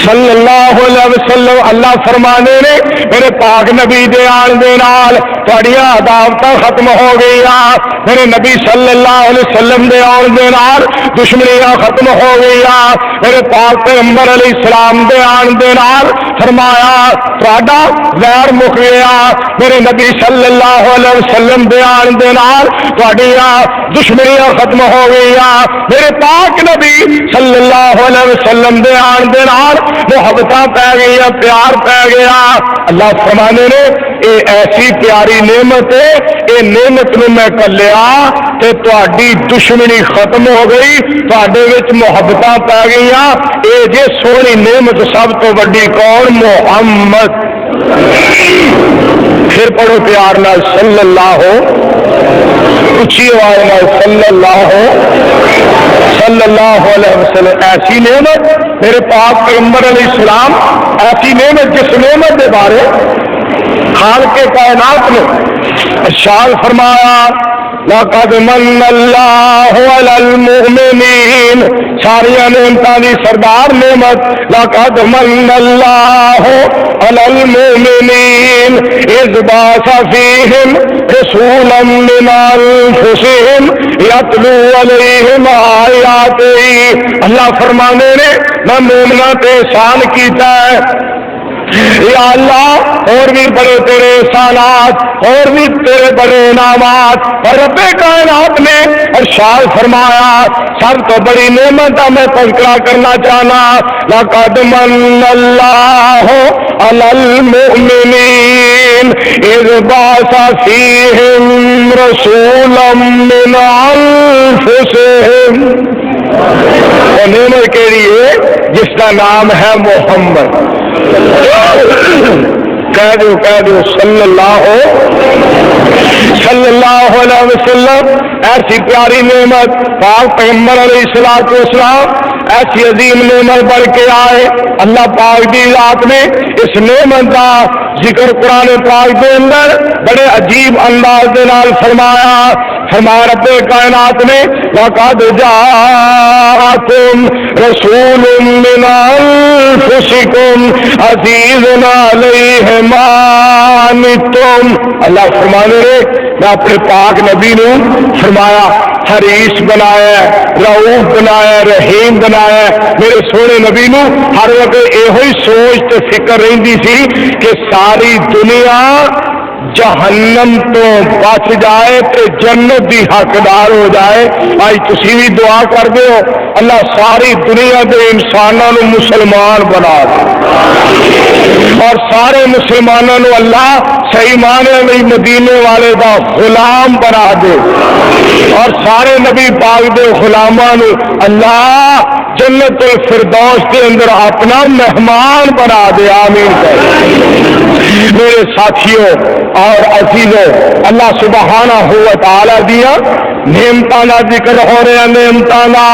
صلی اللہ علیہ وسلم۔ اللہ فرمانے نے میرے پاک نبی دے آن دے نال تہاڈیاں عداوتاں ختم ہو گئیاں، میرے نبی صلی اللہ علیہ وسلم دے آن دے نال دشمنیاں ختم ہو گئیاں، میرے پاک پیغمبر علیہ السلام دے آن دے نال فرمایا تہاڈا غیر مک گیا، میرے نبی صلی اللہ علیہ وسلم دے آن دے نال تہاڈیاں دشمنیاں ختم ہو گئیاں، میرے پاک نبی صلی اللہ علیہ وسلم دے آن دے نال محبتاں پہ گئیاں، پیار پہ گیا۔ اللہ فرمانے نے اے ایسی پیاری نعمت ہے، اے نعمت نو میں کلیا تے تہاڈی دشمنی ختم ہو گئی، تہاڈے وچ محبتاں پہ گئیاں۔ اے جے سونی نعمت سب تو بڑی کون؟ محمد۔ پھر پڑھو پیار نال صلی اللہ ہو، اچھی آواز نال صلی اللہ علیہ وسلم۔ ایسی نعمت میرے پاک پیغمبر علیہ السلام، ایسی نعمت جس نعمت کے بارے خالق کائنات نے ارشاد فرمایا لقد من اللہ علی المؤمنین، ساری نعمتاں دی سردار نعمت لقد من اللہ علی المؤمنین اذ بعث فیہم رسولا من انفسہم یتلو علیہم آیاتہ۔ اللہ فرمانے نے میں مومناں تے احسان کیتا ہے، یا اللہ اور بھی بڑے تیرے احسانات اور بھی تیرے بڑے انعامات، اور رب کائنات نے ارشاد فرمایا سب تو بڑی نعمت میں تذکرہ کرنا چاہنا لقد من اللہ علی المؤمنین اذ بعث فیہم رسولا من انفسہم۔ وہ نعمت کے لیے جس کا نام ہے محمد، کہہ دو صلی اللہ علیہ وسلم۔ ایسی پیاری نعمت پاک پیغمبر علیہ السلام ایسی عظیم نعمت بڑھ کے آئے۔ اللہ پاک دی ذات نے اس نعمت کا ذکر قرآن پاک کے اندر بڑے عجیب انداز کے نال فرمایا رب کائنات نے لقد جاءکم رسول من انفسکم عزیز علیہ ما عنتم۔ اللہ فرمانے نے میں اپنے پاک نبی نے فرمایا حریص بنایا، رؤوف بنایا، رحیم بنایا۔ میرے سونے نبی نو ہر وقت یہ سوچ تے فکر رہندی سی کہ ساری دنیا جہنم تو بچ جائے تے جنت دی حقدار ہو جائے۔ آج تسی بھی دعا کر دیو اللہ ساری دنیا دے انساناں نو مسلمان بنا دے اور سارے مسلمانوں نو اللہ صحیح معنی میں مدینے والے دا غلام بنا دے اور سارے نبی پاک دے غلاماں نو اللہ جنت الفردوس کے اندر اپنا مہمان بنا دے۔ آمین۔ میرے ساتھیوں اور عزیزوں، اللہ سبحانہ و تعالی دیا نعمتاں دا ذکر ہو رہا، نعمتاں دا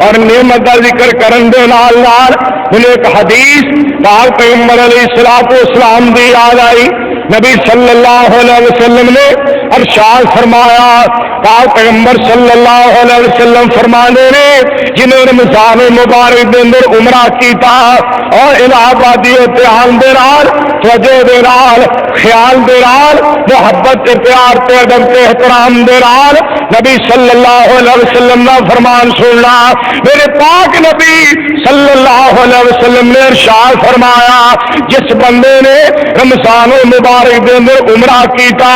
اور نعمت دا ذکر کرن دے نال نال انہیں ایک حدیث پاک پیغمبر علیہ السلام دی یاد آئی۔ نبی صلی اللہ علیہ وسلم نے ارشاد فرمایا پاک پیغمبر صلی اللہ علیہ وسلم فرمانے نے جنہیں رمضان مبارک دے اندر عمرہ کیتا اور الہابادی اتحان دے نال توجہ دے نال خیال دے نال محبت تے پیار تے ادب تے احترام دے نال نبی صلی اللہ علیہ وسلم کا فرمان سننا میرے پاک نبی صلی اللہ علیہ وسلم نے ارشاد فرمایا جس بندے نے رمضان مبارک دے اندر عمرہ کیتا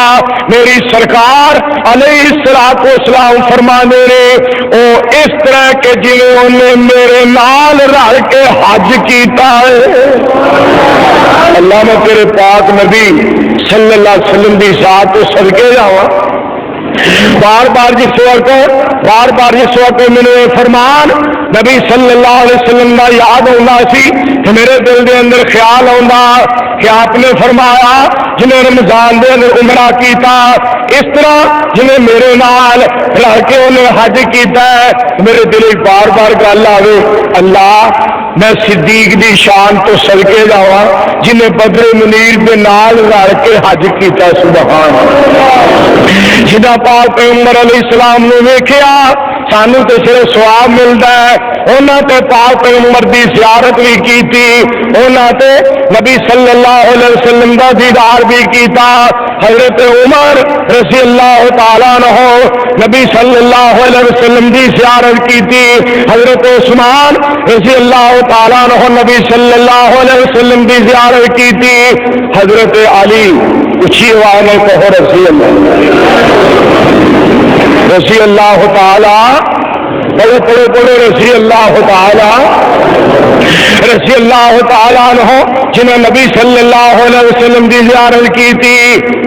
میری سرکار علیہ الصلوۃ والسلام فرمانے نے او اس طرح کے جنہوں نے میرے نال رل کے حج کیتا ہے اللہ میں تیرے پاک نبی صلی اللہ علیہ وسلم دی ذات تو صدقے جاواں بار بار جس وقت میرے فرمان نبی صلی اللہ علیہ وسلم کا یاد آنا سی کہ میرے دل دے اندر خیال آنا کہ آپ نے فرمایا جنہیں رمضان دے اندر عمرہ کیتا اس طرح جنہیں میرے نال رہ کے انہیں حج کیتا ہے میرے دل بار بار گل آئے اللہ میں صدیق دی شان تو صدقے جاواں جنہیں بدر منیر دے نال رل کے حج کیتا سبحان اللہ جدا پاک پیغمبر علیہ السلام نے ویکھیا سانو تے صرف ثواب ملتا ہے انہاں تے پاک پیغمبر دی زیارت بھی کیتی انہاں تے نبی صلی اللہ علیہ وسلم دا دیدار بھی کیتا حضرت عمر رضی اللہ تعالیٰ عنہ نبی صلی اللہ علیہ وسلم دی زیارت کیتی حضرت عثمان رضی اللہ تعالیٰ عنہ نبی صلی اللہ علیہ وسلم دی زیارت کیتی حضرت علی اچھی آواز میں کہو رضی اللہ تعالیٰ بڑے رضی اللہ تعالیٰ عنہ جنہیں نبی صلی اللہ علیہ وسلم کی زیارت کی تھی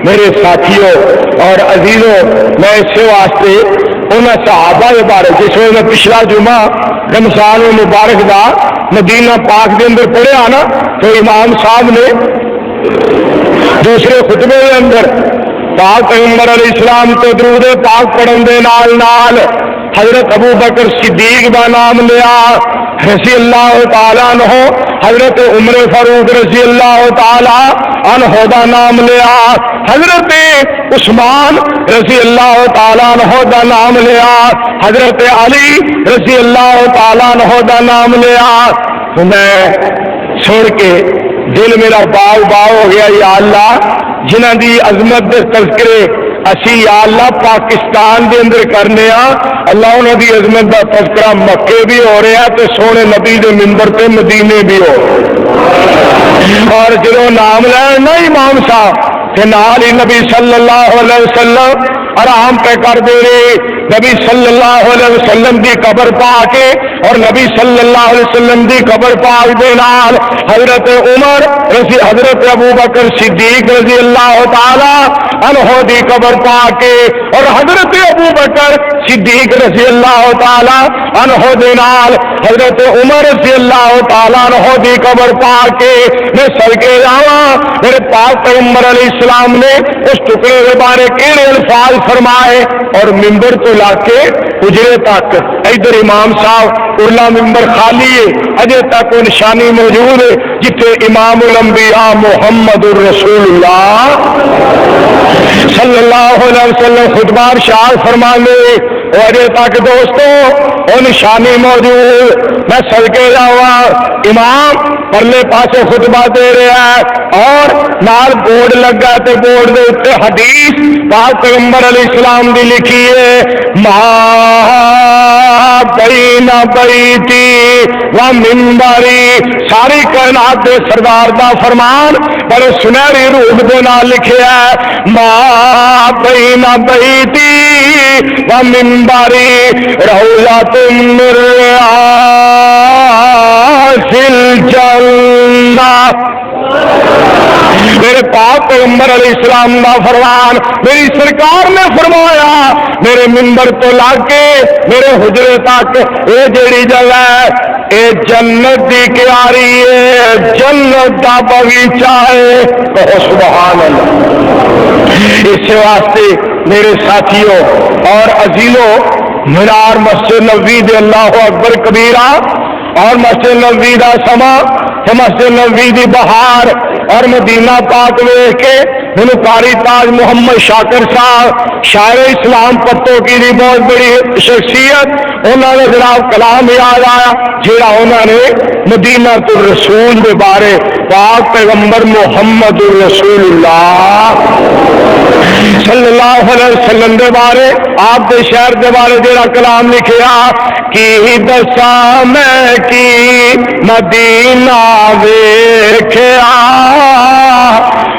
میرے ساتھیوں اور عزیزوں میں اس واسطے انہیں صحابہ کے بارے جس میں پچھلا جمعہ رمضان مبارک دا مدینہ پاک کے اندر پڑھیا نا تو امام صاحب نے دوسرے خطبے کے اندر پاک پیغمبر علیہ السلام تو درود پاک پڑھن دے نال حضرت ابو بکر صدیق کا نام لیا رضی اللہ تعالیٰ عنہ حضرت عمر فاروق رضی اللہ تعالیٰ عنہ دا نام لیا حضرت عثمان رضی اللہ تعالیٰ عنہ دا نام لیا حضرت علی رضی اللہ تعالیٰ عنہ دا نام لیا میں سن کے دل میرا باغ ہو گیا یا اللہ جنہ دی عظمت دے تذکرے اسی یا اللہ پاکستان دے اندر کرنے اللہ انہوں دی عظمت دا تذکرہ مکے بھی ہو رہا تو سونے نبی دے منبر تے مدینے بھی ہو اور جنہوں نام لین نا امام صاحب کہ نال ہی نبی صلی اللہ علیہ وسلم آرام پہ کر دے رہے نبی صلی اللہ علیہ وسلم دی قبر پا کے اور نبی صلی اللہ علیہ وسلم دی قبر پاک دے نال حضرت عمر رضی حضرت ابو بکر صدیق رضی اللہ تعالی عنہ دی قبر پا کے اور حضرت ابو بکر صدیق رضی اللہ تعالی عنہ دے نال حضرت عمر رضی اللہ تعالی عنہ دی قبر پا کے میں صدقے جاواں میرے پاک پیغمبر علیہ السلام نے اس ٹکڑے کے بارے کیڑے الفاظ فرمائے اور منبر تو لا کے حجرے تک ادھر امام صاحب ارلا ممبر خالی ہے اجے تک وہ نشانی موجود ہے جتنے امام الانبیاء محمد الرسول اللہ صلی اللہ علیہ وسلم خطبہ ارشاد فرمانے اور اجے تک دوستوں وہ نشانی موجود میں صدقے جاواں امام پرلے پاسے خطبہ دے رہا ہے اور نال بورڈ لگا تے بورڈ دے اوپر حدیث پاک پیغمبر علیہ السلام دی لکھی ہے ما بین بیتی و منبری ساری کائنات دے سردار دا فرمان بڑے سنہری روح دے نال لکھیا ہے ما بین بیتی و منبری روضۃ من ریاض الجنہ میرے پاک پیغمبر علیہ السلام کا فرمان میری سرکار نے فرمایا میرے منبر تو لا کے میرے حجرے تک یہ جیڑی جگہ ہے اے جنت دی کیاری ہے جنت دا باغیچہ ہے کہو سبحان اللہ اس واسطے میرے ساتھیوں اور عزیزوں مینار مسجد نبوی دے اللہ اکبر کبیرہ اور مسجد نبوی دا سما مسجد نبوی دی بہار اور مدینہ پاک ویکھ کے انہوں قاری تاج محمد شاکر صاحب شاعر اسلام پتوں کی بھی بہت بڑی شخصیت، انہوں نے جناب کلام یاد آیا جہاں انہوں نے مدینہ الرسول کے بارے پاک پیغمبر محمد الرسول اللہ صلی اللہ علیہ وسلم دے بارے آپ دے شہر دے بارے جڑا کلام لکھیا کی دساں میں کی مدینہ ویکھیا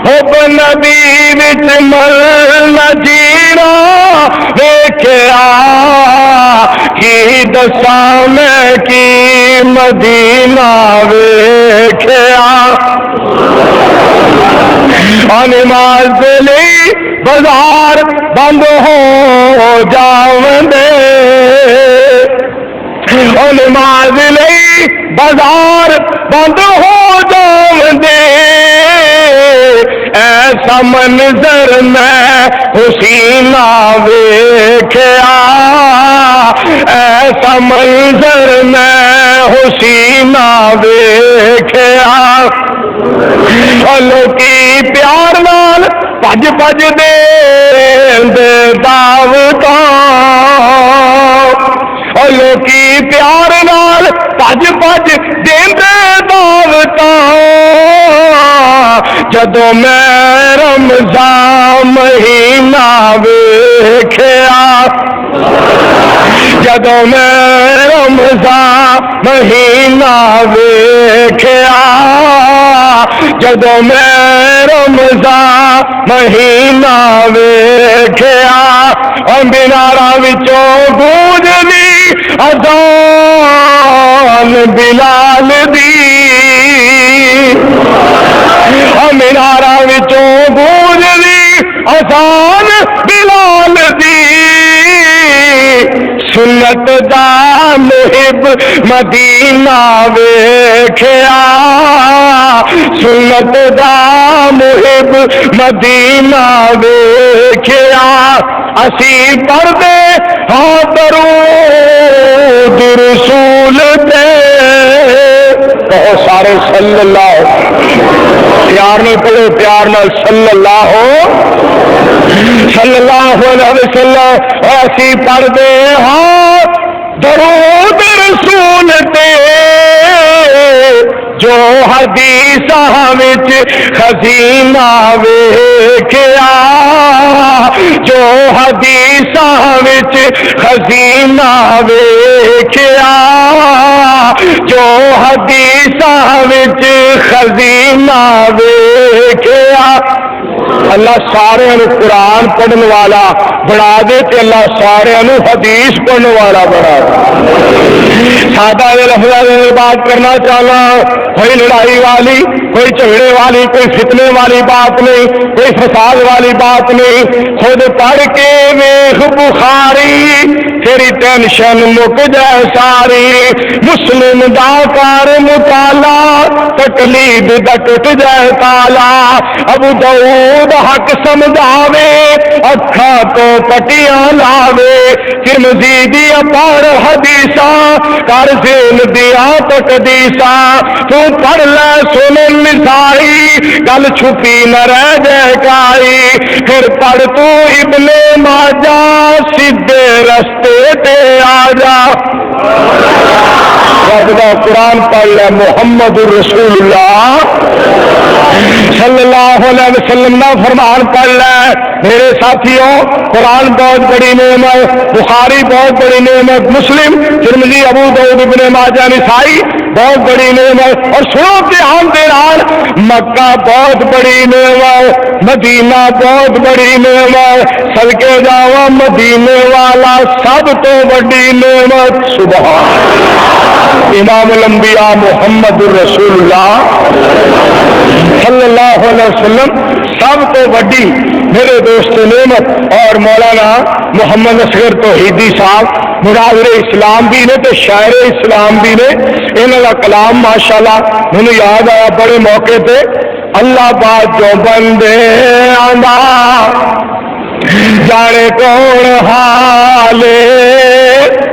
حب نبی وچ مل جینا ویکھیا کی دساں میں کی مدینہ ویکھیا نماز لی بازار بند ہو جاوندے نماز لی بازار بند ہو جاوندے ایسا منظر میں حسینہ ویکھیا ایسا منظر میں حسینہ ویکھیا لوکی پیار نال پج پج دے دعوتاں لوکی پیار نال پج پج دے دعوتاں جدو میں رمضان مہینہ ویکھیا جدو میں رمضان مہینہ ویکھیا جدو میں رمضان مہینہ ویکھیا اور میناراں وچوں گونجدی اذان بلال دی اور میناراں وچوں گونجدی اذان بلال دی سنت دا محب مدینہ ویکھیا سنت دا محب مدینہ ویکھیا اسی پردے ہاں درود رسول دے کہو سارے صلی اللہ پیار نال پڑھو پیار نال صلی اللہ علیہ وسلم اسی پردے ہاں درود رسول دے جو حدیثاں وچ خزینہ ویکھیا جو حدیثاں وچ خزینہ ویکھیا جو حدیثاں وچ خزینہ ویکھیا اللہ سارے قرآن پڑھن والا بنا دے تے اللہ سارے حدیث پڑھن والا بنا دے سادہ لفظ بات کرنا چاہنا کوئی لڑائی والی کوئی جھگڑے والی کوئی فتنے والی بات نہیں کوئی فساد والی بات نہیں خود پڑھ کے ویخ بخاری تیری ٹینشن مک جائے ساری مسلم دا کار مطالعہ تقلید دا ٹوٹ جائے تالا ابو داؤد حق سمجھاوے اکھا تو پٹیاں لاوے ترمذی دی پڑھ حدیثاں کر ذیل دیا تقدیساں تو پڑھ لے سن نسائی گل چھپی نہ رہ جائے کائی پھر پڑھ تو ابن ماجہ سیدھے رستے تے آ جا رب دا قرآن پڑھ لے محمد رسول اللہ صلی اللہ علیہ وسلم کا فرمان پڑھ لے میرے ساتھیوں قرآن بہت بڑی نعمت بخاری بہت بڑی نعمت مسلم ترمذی ابو داؤد ابن ماجہ نسائی بہت بڑی نعمت اور سنو دھیان دے مکہ بہت بڑی نعمت مدینہ بہت بڑی نعمت صدقے جاواں مدینے والا سب تو بڑی نعمت سبحان امام الانبیاء محمد الرسول اللہ صلی اللہ علیہ وسلم سب تو بڑی میرے دوست نعمت اور مولانا محمد اصغر توحیدی صاحب مناظر اسلام بھی نے تو شاعر اسلام بھی نے انہوں کا کلام ماشاءاللہ مجھے یاد آیا بڑے موقع پہ اللہ بات جو بندے آندا جانے کون حالے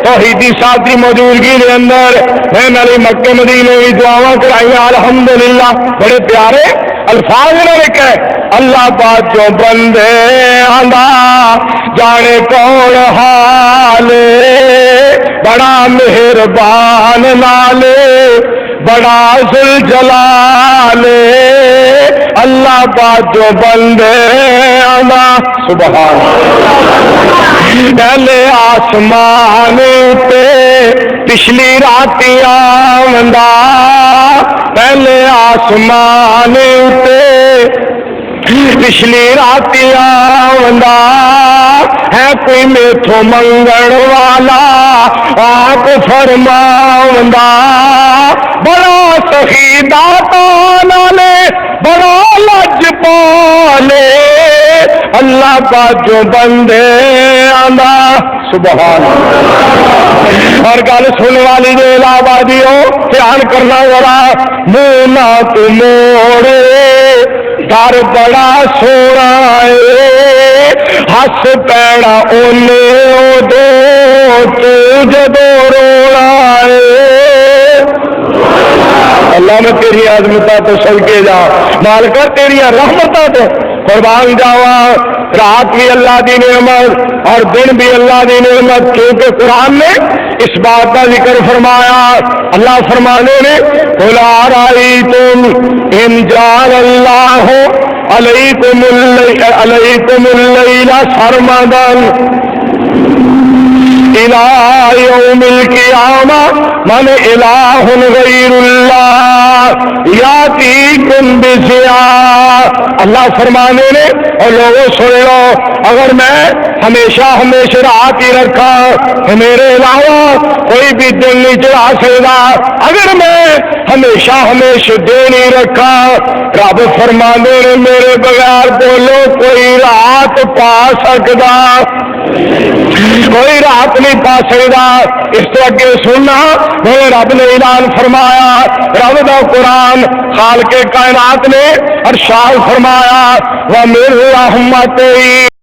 توحیدی صاحب کی موجودگی کے اندر میں نالی مکے مدینے کی دعاواں کرائی الحمدللہ بڑے پیارے الفاظ انہوں نے کہے اللہ پاک جو بندے آندا جانے کون حالے بڑا مہربان نالے بڑا ذوالجلال اللہ پاک جو بندے آندا سبحان پہلے آسمان تے پچھلی راتی آوندا پہلے آسمان تے پچھلی راتی آوندا ہے کوئی میتھوں منگن والا آپ فرماوندا بڑا سخی داتا نالے بڑا لج پالے اللہ پاک جو بندے آندا سبحان اور گل سن والی جو آبادیوں دھیان کرنا ذرا منہ نہ تو موڑے گھر بڑا سونا ہے ہس پیڑا اونے تو جدو رونا ہے اللہ میں تیری عظمتہ تو صدقے جا مالکا تیری رحمتہ تو قربان جاوا رات بھی اللہ دی نعمت اور دن بھی اللہ دی نعمت کیونکہ قرآن نے اس بات کا ذکر فرمایا اللہ فرمانے نے قُلْ أَرَأَيْتُمْ إِنْ جَعَلَ اللَّهُ عَلَيْكُمُ اللَّيْلَ سَرْمَدًا إِلَى يَوْمِ الْقِيَامَةِ من الہ غیر اللہ یاتیکم بضیاء اللہ فرمانے نے اور لوگوں سن لو اگر میں ہمیشہ رات ہی رکھا میرے علاوہ کوئی بھی دن نہیں چلا سکتا اگر میں ہمیشہ دن ہی رکھا رب فرمانے نے میرے بغیر بولو کوئی رات پا سکتا کوئی رات نہیں پا سکتا اس تو اگے سننا میرے رب نے اعلان فرمایا رب دا قرآن خالق کائنات نے ارشاد فرمایا وَمِن رَحْمَتِهِ